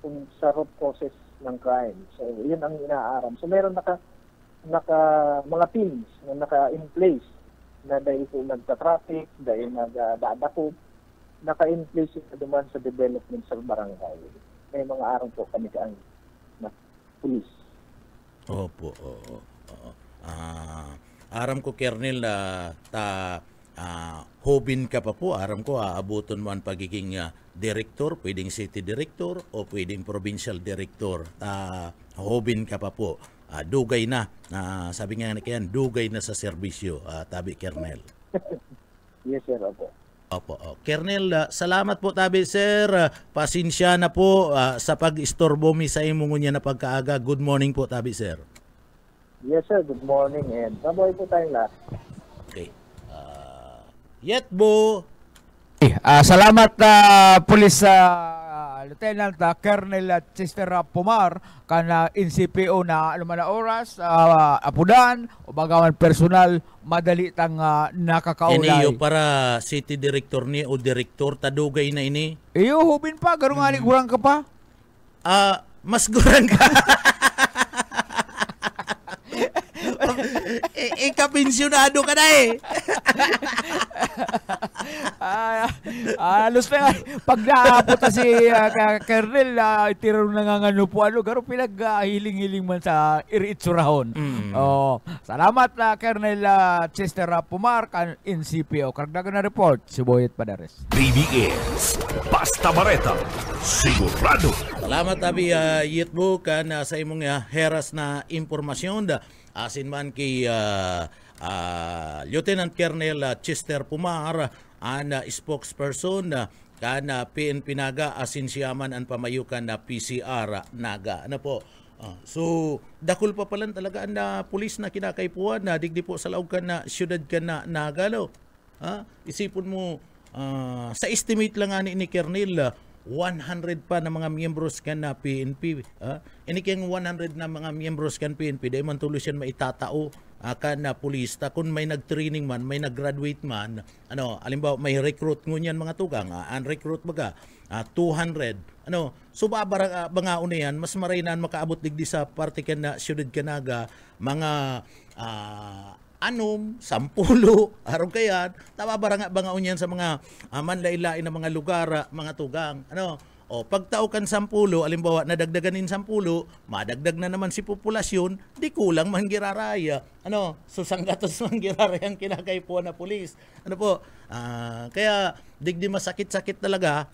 root causes ng crime. So, yun ang inaaram. So, meron mga teams na naka-in place na dahil po nagta-traffic, dahil nagdadakot, naka-in place na duman sa development sa barangay. May mga aram po kami na police. Opo, oo. Aram ko, Kernel, hobin ka pa po. Aram ko, aabuton mo ang pagiging director, pwedeng city director o pwedeng provincial director. Hobin ka pa po. Dugay na. Sabi nga kayan, dugay na sa serbisyo. Tabi, Kernel. Yes, sir. Opo. Opo. Kernel, salamat po, tabi, sir. Pasensya na po sa pag-istorbo mi sa imong niya na pagkaaga. Good morning po, tabi, sir. Yes, sir. Good morning. And mabuhay po tayong lahat. Okay. Yetbo. Salamat Police Lieutenant Colonel Chester Pumar kana NCPO na anuman na oras apudan o bagaman personal madali tang nakakaulay. Iniyo para city director ni o director tadugay na ini. Iyo hubin pa garong ani gurang ka pa. Mas gurang ka. Ikapensyonado ka na eh. Alos na nga. Pag naapunta si Kernel, itiro na nga ano po, garo pinag-hiling-hiling man sa iriitsurahon. Salamat Kernel Chester Pumar, kan NCPO. Karagdagan na report, si Boyet Padares. BBS, Basta Bareta, sigurado. Salamat abi Yitbo kan sa imong heras na impormasyon. Asin man kay Lieutenant Colonel Chester Pumar, ang spokesperson kan PNP Naga, asin siya man ang pamayukan na PCR Naga. Ano po? So, dakol pa palan talaga ang pulis na kinakaipuan na digdi po sa laog kan na syudad kan na Naga. No? Isipon mo, sa estimate lang ni Colonel, 100 pa na mga miyembros kan na PNP. Ini kayang 100 na mga miyembros kan PNP, dahil man tuloy siya maitatao kan na pulis. Ta kung may nag-training man, may nag-graduate man, alimbawa may recruit ngunyan mga tugang, recruit baga, 200. So babara mga una yan, mas marinan makaabot digdi sa parte kan na syudad Kanaga, mga 10 araw kayan, tababara nga unyan sa mga manlailain na mga lugar, mga tugang. Pagtao kan 10, alimbawa nadagdaganin 10, madagdag na naman si populasyon, di kulang man giraraya. Susanggatos man giraraya ang kinakaipuan na pulis. Kaya digdi masakit-sakit talaga,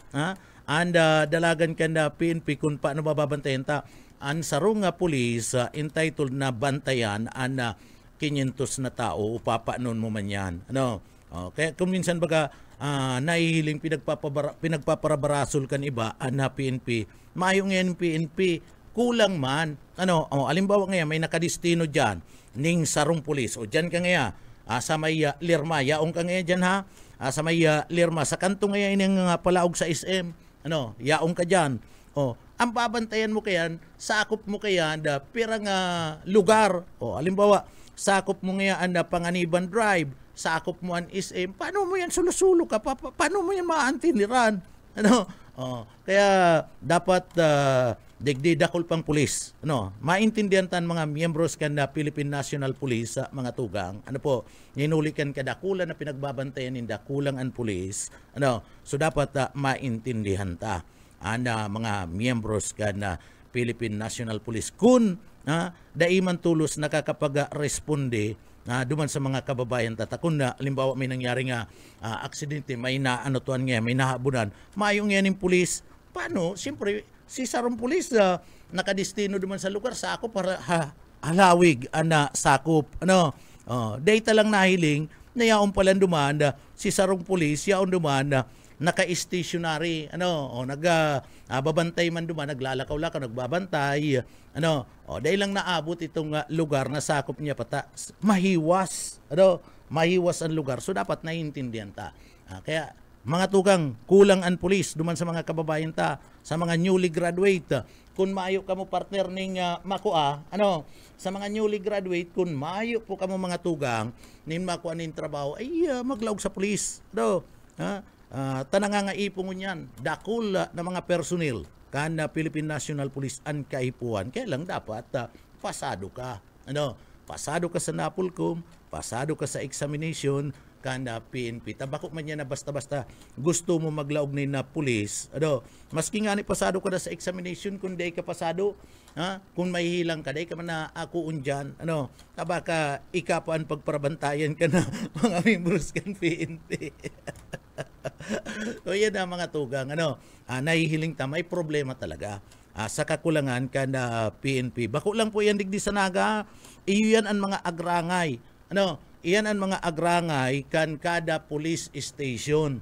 and dalagan kan na PNP kung paano mababantayan ta. Ang sarong nga pulis entitled na bantayan ang 500 na tao, upapanon mo man yan. Kaya kung minsan baga nahihiling pinagpaparabarasol kan iba na PNP, mayong yan PNP, kulang man. Alimbawa ngayon, may nakadistino dyan, ning sarong pulis, o dyan ka ngayon, sa may Lirma, yaong ka ngayon dyan ha, sa may Lirma, sa kanto ngayon yung palaog sa SM, yaong ka dyan. Ang babantayan mo kayan, sakop mo kayan, pirang lugar, alimbawa, sakop mo nga ang Panganiban Drive, sakop mo ang SM, paano mo yan sulusulo ka? Paano mo yan maantiniran? Kaya dapat digdi dakol pang pulis. Maintindihan tan mga miyembros kan na Philippine National Police, mga tugang. Ninulikan ka dakulan na pinagbabantayan ninda kulang ang pulis. So dapat maintindihan ta ang mga miyembros kan na Philippine National Police kun daiman tulos nakakapag-responde duman sa mga kababayan tatakon na halimbawa may nangyari nga aksidente, may naanotuan nga, may nahabunan, mayong yan yung pulis. Paano? Siyempre, si sarong pulis nakadistino duman sa lugar, sakop para halawig sakop. Data lang nahiling na yaon palang duman si sarong pulis, yaon duman naka-stationary, babantay man duman, naglalakaw-lakaw, nagbabantay, dahil lang naabot itong lugar na sakop niya mahiwas, mahiwas ang lugar. So dapat naiintindihan ta. Kaya mga tugang, kulang ang pulis duman sa mga kababayan ta, sa mga newly graduate. Kung maayo ka mo partner ning makuha, sa mga newly graduate, kung maayo po ka mo mga tugang nin makuha nin trabaho, ay maglaog sa pulis. Tanang nga ipong yan, dakul na mga personnel kan Philippine National Police ang kaipuan. Kaya lang dapat pasado ka. Pasado ka sa NAPOLCOM, pasado ka sa examination kan PNP. Tabako man yan na basta-basta gusto mo maglaog ni na pulis. Maski nga ni pasado ka na sa examination, kung di ka pasado, kung mahihilang ka, di ka man na ako undyan, tabaka ikapaan pagparabantayan ka na mga members kan PNP. So yan na mga tugang, nahihiling ta, may problema talaga. Sa kakulangan ka na PNP. Bako lang po yan digdi sa naga, iyan ang mga agrangay. Iyan ang mga agrangay kan kada police station.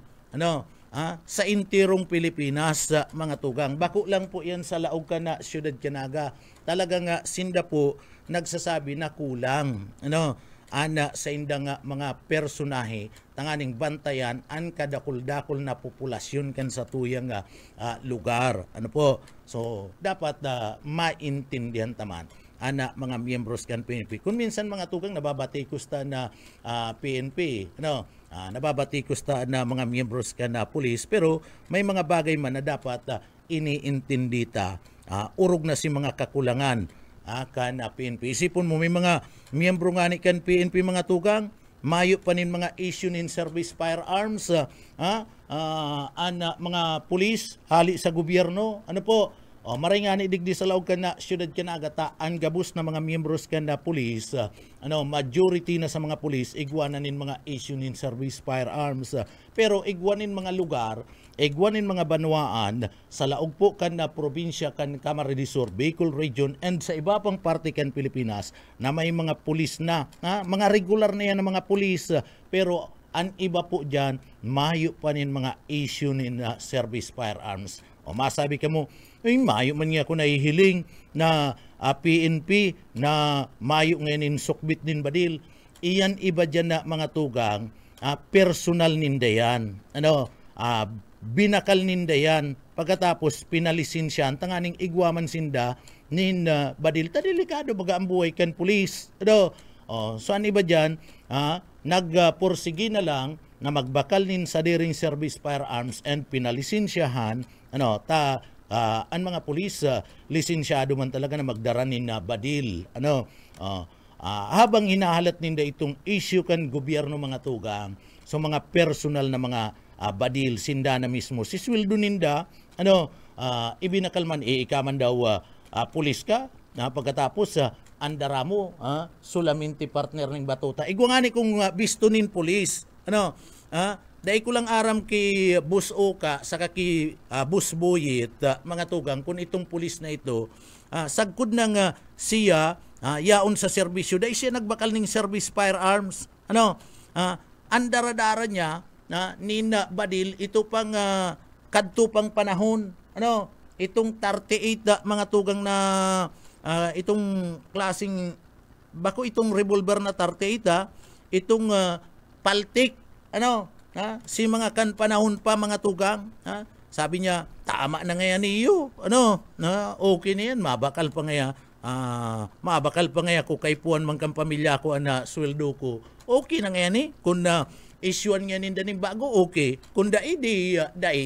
Sa intirong Pilipinas, mga tugang. Bako lang po yan sa laog ka na Siyudad Canaga. Talagang sinda po nagsasabi na kulang. Ana sa indang mga personahe tanganing bantayan ang kadakul-dakul na populasyon kan sa tuyang lugar. So dapat maintindihan taman ana mga miyembros kan PNP. Kung minsan mga tugang nababatikos ta na PNP, nababatikos ta na mga miyembros kan na pulis, pero may mga bagay man na dapat iniintindi ta. Urog na si mga kakulangan kan PNP. Isipon mo, may mga miyembro nga ni kan PNP mga tugang, mayo pa nin mga issue nin service firearms, mga pulis, hali sa gobyerno, maray nga ni digdi sa laog ka na Siyudad Canaga ta, ang gabos na mga miyembros ka na pulis, majority na sa mga pulis, igwanan nin mga issue nin service firearms, pero igwanin mga lugar, igwanin mga banwaan sa laog po kan na probinsya kan Camarines Sur, Bicol Region, and sa iba pang parte kan Pilipinas na may mga pulis na, mga regular na yan na mga pulis, pero ang iba po dyan, mayo pa nin mga issue nin service firearms. Masabi ka mo, mayo man nga ako nahihiling na PNP na mayo ngayon sukbit din badil. Iyan iba dyan na mga tugang, personal ninda yan. Binakal ninda yan. Pagkatapos pinalisin siya, tanganing igwaman sinda nin badil. Delikado baga ang buhay kan pulis. So ano iba dyan, nagporsigi na lang na magbakal nin sa diring service firearms and pinalisin siyahan, ang mga pulis, lisensyado man talaga na magdaranin na badil. Habang hinahalat ninda itong issue kan gobyerno mga tugang, so mga personal na mga badil, sinda na mismo, sisweldo ninda, ibinakal man, ikaman daw pulis ka, pagkatapos, andara mo, sulaminti partner ng batuta. Igwa nga ni kung bistunin pulis, dahil ko lang aram kay Bus Oka saka kay Bus Boyet, mga tugang, kung itong pulis na ito, sagkod ng siya, yaon sa serbisyo, dahil siya nagbakal ng service firearms. Andaradara niya, nina badil, ito pang kadto pang panahon. Itong 38 mga tugang na itong klaseng, bako itong revolver na 38, itong paltik, si mga kan panahon pa mga tugang, sabi niya, tama na ngayon niyo, okay na yan, mabakal pa ngaya ko kay puan man kang pamilya ko na sweldo ko, okay na ngayon kung issuean nga ninda ning bago, okay, kung dai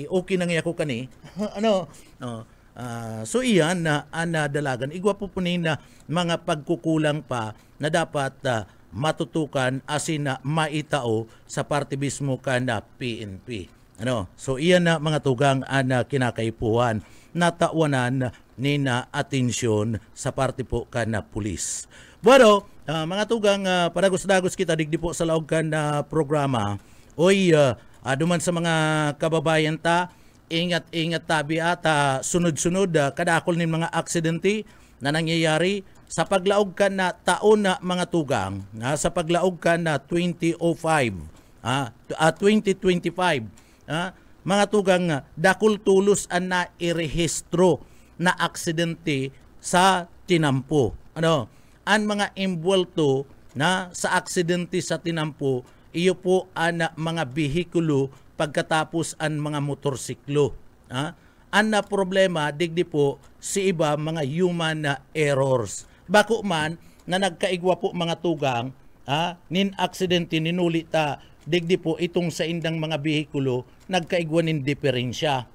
okay na ngaya ko kani, so iyan na dalagan, igwa po na mga pagkukulang pa na dapat matutukan asin na maitao sa parte mismo ka na PNP. So iyan na mga tugang na kinakaipuan na tawanan ni na atensyon sa parte po ka na pulis. Bueno, mga tugang, paragos-dagos kita digdi po sa laog ka na programa. Duman sa mga kababayan ta, ingat-ingat tabi at sunod-sunod kadakol ni mga aksidente na nangyayari sa paglaog ka na taon na mga tugang, sa paglaog ka na 2025, mga tugang dakul tulos an na irehistro na aksidente sa tinampo. Ano? Ang mga involto na sa aksidente sa tinampo, iyo po ang mga bihikulo pagkatapos ang mga motorsiklo. Ang na problema, digdi po, si iba mga human errors. Bako man, na nagkaigwa po mga tugang, nin aksidente, ninulita, digdi po itong sa indang mga bihikulo nagkaigwa nin diferensya,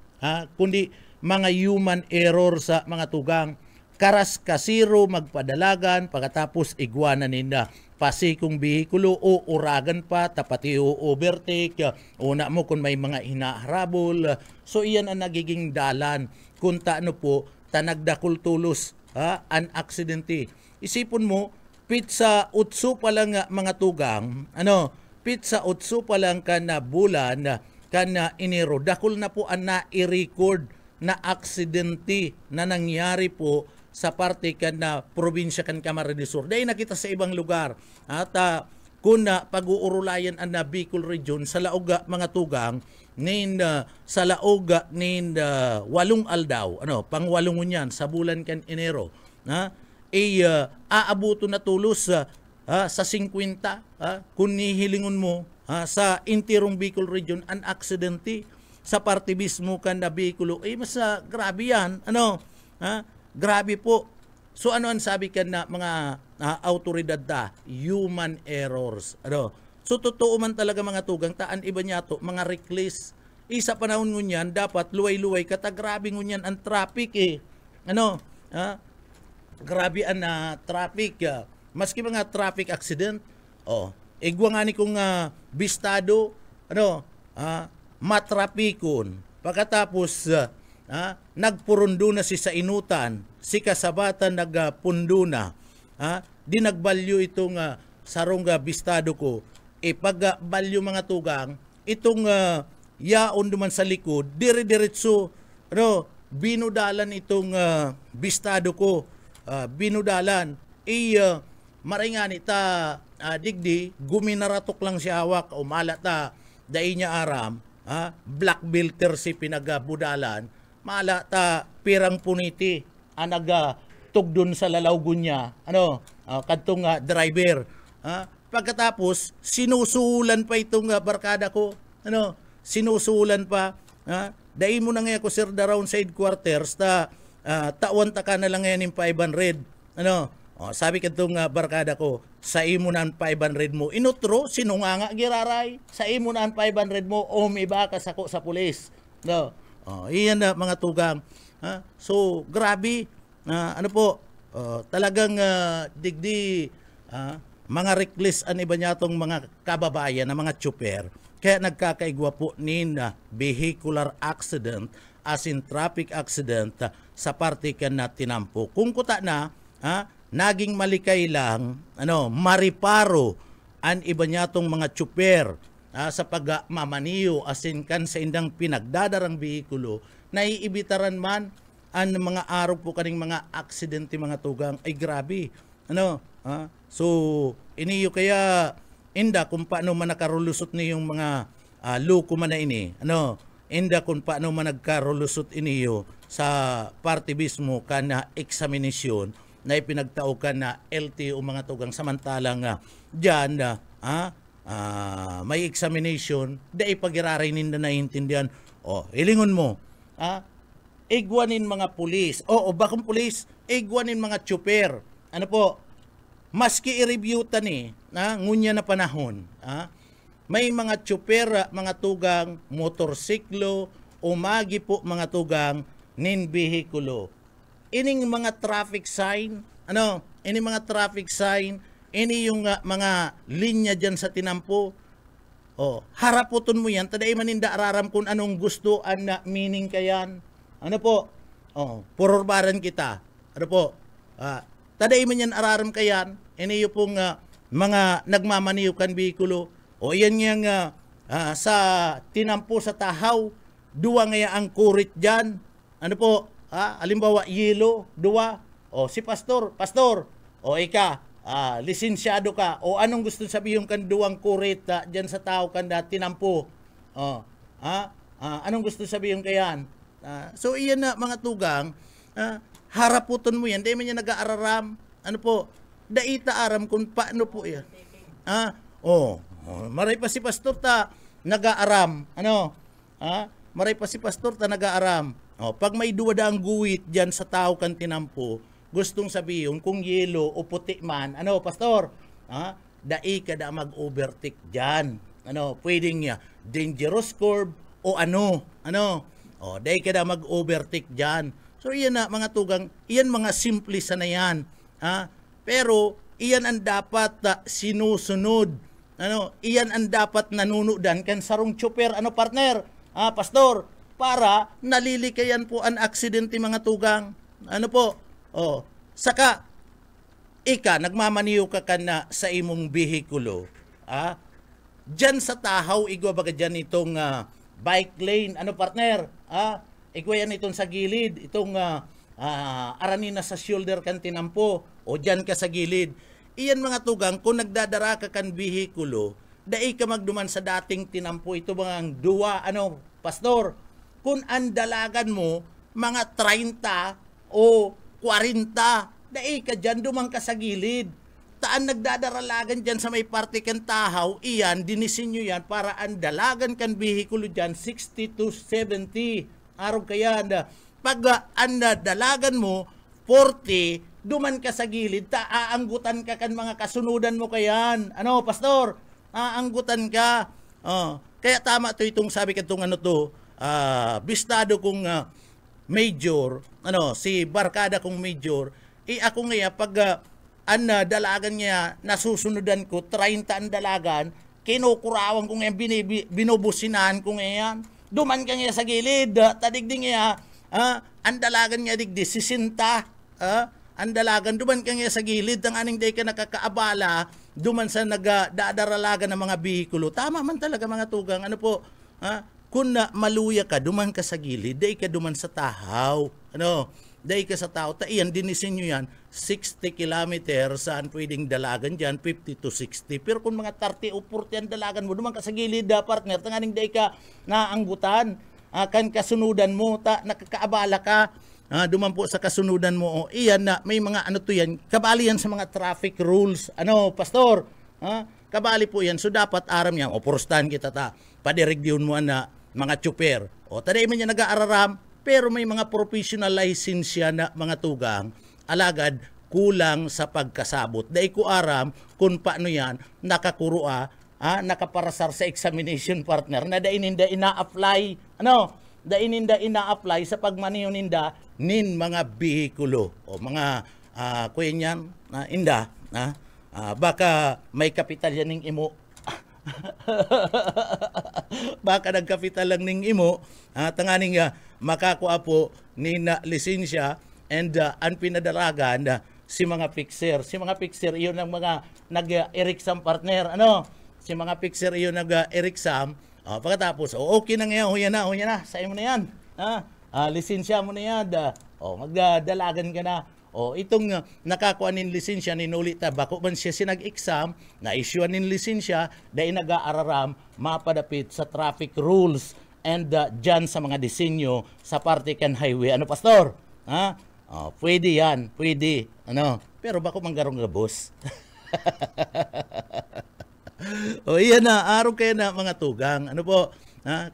kundi mga human error sa mga tugang, karas kasiro magpadalagan pagkatapos igwanan ninda pasikong bihikulo o uragan pa tapati o overtake o na mo kung may mga hinaharabol, so iyan ang nagiging dalan kung taano po tanagdakul tulos an aksidente. Isipon mo pizza utso pa lang mga tugang, pizza utso pa lang na bulan na Enero, dakol na po ang na-i-record na aksidente na nangyari po sa parte kan na probinsya kan Camarines Sur. Dahil nakita sa ibang lugar. At kung pag-uurulayan ang Bicol region sa laoga mga tugang, sa laoga walong aldaw, pang walong yan sa bulan kan Enero, aabuto na tulos sa 50 kung nihilingon mo sa intirong Bicol region an aksidente sa parte mismo kan na Bicol, mas grabe yan, grabe po. So ano ang sabi kan na mga autoridad human errors, so totoo man talaga mga tugang, taan iba niya to mga reckless, isa panahon ngunyan dapat luway-luway kata grabe ngunyan ang traffic grabe ang traffic, maski mga traffic accident, igwa nga ni kong bistado, matrapikon, pagkatapos nagpurundo na si sa inutan, si kasabatan nagpundo na, di nagbalyo itong sarong bistado ko, pagbalyo mga tugang, itong yaon duman sa likod, dire-diretso, binudalan itong bistado ko, binudalan, maringani ta digdi guminaratok lang si hawak o malata dai niya aram, black filter si pinagabudalan, malata pirang puniti anaga tugdon sa lalawgon niya, kadtong driver, pagkatapos sinusulan pa itong barkada ko, sinusulan pa, dai mo na nga ako sir around sa headquarters tawan ta ka na lang ngayon yung 500, sabi ka itong barkada ko, sa imo na ang 500 mo, inutro, sinunganga giraray, sa imo na ang 500 mo, umiba ka sa pulis. Iyan na mga tugang. So, grabe, talagang digdi, mga reckless an iba niya itong mga kababayan na mga tsuper, kaya nagkakaigwa po nin vehicular accident as in traffic accident sa parte kan na tinampo. Kung kuta na, naging malikay lang, mariparo an iba niya tong mga tsuper sa pagmamaniyo asin kan sa indang pinagdadarang behikulo, naiibitaran man an mga araw po kaning mga aksidente mga tugang, ay grabe. So, iniyo kaya inda kung paano man nakarulusot ni yung mga loko man na ini, inda kung paano man nagkarulusot iniyo sa parte mismo kan na examination na ipinagtaukan na LTO mga tugang, samantalang dyan may examination da ipagiraray ninda na intindihan, hilingon mo, igwanin mga pulis, bakong pulis, igwanin mga tsuper, maski i-review ta ni, ngunya na panahon, may mga tsuper, mga tugang, motorsiklo, umagi po mga tugang, nin behikulo. Ining mga traffic sign, ini mga traffic sign, ini yung mga linya dyan sa tinampo, haraputon mo yan, taday maninda araram kung anong gusto, na meaning kayan, purorbaran kita, taday man yan araram kayan, ini yung pong mga nagmamaniw kan behikulo, yan yung sa tinampo sa tahaw, duwa ngaya ang kurit dyan, halimbawa yelo, duwa, si pastor, ika, lisensyado ka, anong gusto sabihin kan duwang kurit dyan sa tao kan tinampo, Anong gusto sabihin kayan? So iyan na mga tugang, haraputon mo yan, di man yan nag-aararam. Ano po, daita aram kung paano po yan. Maray pa si pastor ta nag-aaram. Maray pa si pastor ta nag-aaram. Pag may duwadaang guwit dyan sa tao kan tinampo, gustong sabihin kung yelo o puti man, pastor, dai ka da mag-overtake dyan. Pwedeng dangerous curve o dai ka da mag-overtake dyan. So iyan na mga tugang, iyan mga simple sana yan. Pero iyan ang dapat sinusunod. Iyan ang dapat nanunudan kan sarong chopper, partner, pastor, para nalilikayan po ang aksidente mga tugang. Saka nagmamaniw ka na sa imong bihikulo. Diyan sa tahaw, igwa baga dyan itong bike lane, partner? Igwa yan itong sa gilid, itong arani na sa shoulder kan tinampo, o dyan ka sa gilid. Iyan mga tugang, kung nagdadara ka kan bihikulo, dai ka magduman sa dating tinampo, ito mga duwa, pastor? Kung andalagan mo, mga 30 o 40, dai ka dyan, duman ka sa gilid. Taan nagdadaralagan dyan sa may parte kan tahaw, iyan, dinisin nyo yan para andalagan kan bihikulo dyan, 60 to 70. Araw kaya, pag andalagan mo, 40, duman ka sa gilid, aanggutan ka kan mga kasunudan mo kayan. Pastor? Aanggutan ka. Kaya tama to itong sabi ka itong bistado kong major, si barkada kong major, ako ngayon, pag dalagan niya, nasusunudan ko, 30 ang dalagan, kinukurawan ko ngayon, binubusinahan ko ngayon, duman ka ngayon sa gilid, tadigding niya, ang dalagan niya digdi, 60, ang dalagan, duman ka ngayon sa gilid, ang aning day ka nakakaabala, duman sa nagdadaralagan ng mga bihikulo. Tama man talaga mga tugang, kung maluya ka, duman ka sa gilid, day ka duman sa tahaw, day ka sa tao, iyan, dinisin nyo yan, 60 kilometers, saan pwedeng dalagan dyan, 50 to 60. Pero kung mga 30 o 40 ang dalagan mo, duman ka sa gilid, partner, tanganing day ka naanggutan, kan kasunudan mo, nakakaabala ka, duman po sa kasunudan mo, iyan na, may mga yan, kabali yan sa mga traffic rules, pastor, kabali po yan, so dapat aram yan, purustahan kita padirigdiyon mo na mga chopper, taday man yan nag-aararam, pero may mga professional license yan na mga tugang, alagad kulang sa pagkasabot. Dahil ko aram kung paano yan nakakurua, nakaparasar sa examination partner na daininda ina-apply, daininda ina-apply sa pagmaniyo ninda nin mga bihikulo o mga kuya niyan, inda, baka may kapital yan ning imo. Baka nagkapital lang ning imo, tanganing makakuha po ni na lisensya and ang pinadaragan si mga fixer. Si mga fixer, iyon ang mga nag-exam partner. Si mga fixer, iyon nag-exam. Pagkatapos, okay na ngayon, huyan na, sa mo na yan. Lisensya mo na yan. Magdadalagan ka na. Itong nakakuha nin lisensya, ninulit bako man siya sinag-exam, na-issue nin lisensya, dahil nag-aararam, mapadapit sa traffic rules and dyan sa mga disenyo sa parte kan highway. Pastor? Pwede yan, pwede. Pero bako manggarong nga boss? Iyan na, araw kayo na mga tugang.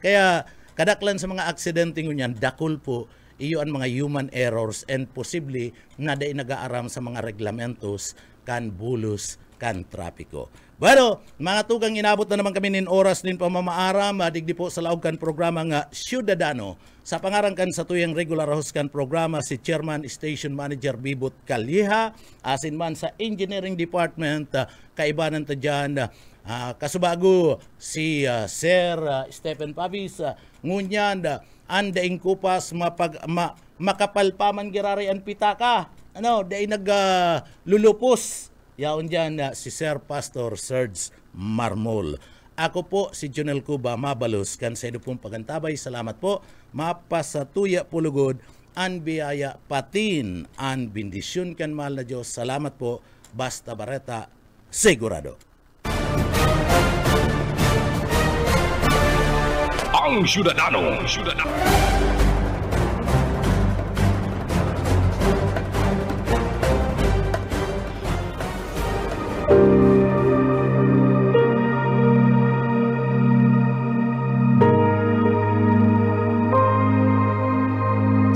Kaya kadaklan sa mga aksidente ngunyan, dakol po, iyo ang mga human errors and possibly na dahil nag-aaram sa mga reglamentos kan bulos kan trapiko. Bueno, mga tugang, inabot na naman kami nin oras nin pamamaaram, digdi po sa laog kan programa nga Ciudadano. Sa pangarangkan sa tuyang regular host kan programa si Chairman Station Manager Bibot Calieja, asin man sa Engineering Department, kaibanan ta dyan, kasubago si Sir Stephen Pavis, ngunyan, andaing kupas makapalpaman girari ang pitaka, daing naglulupos, yaon dyan si Sir Pastor Serge Marmol. Ako po si Jonel Cuba Mabalos, kan sa pong pagantabay. Salamat po. Mapasatuya pulugod an biyaya patin an bendisyon kan mahal na Diyos. Salamat po. Basta Barreta, sigurado. Ang Ang Syudadano.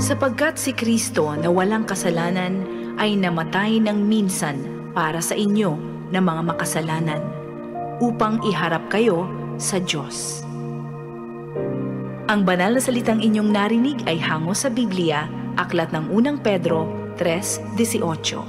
Sapagkat si Kristo na walang kasalanan ay namatay ng minsan para sa inyo na mga makasalanan, upang iharap kayo sa Diyos. Ang banal na salitang inyong narinig ay hango sa Biblia, aklat ng unang Pedro 3:18.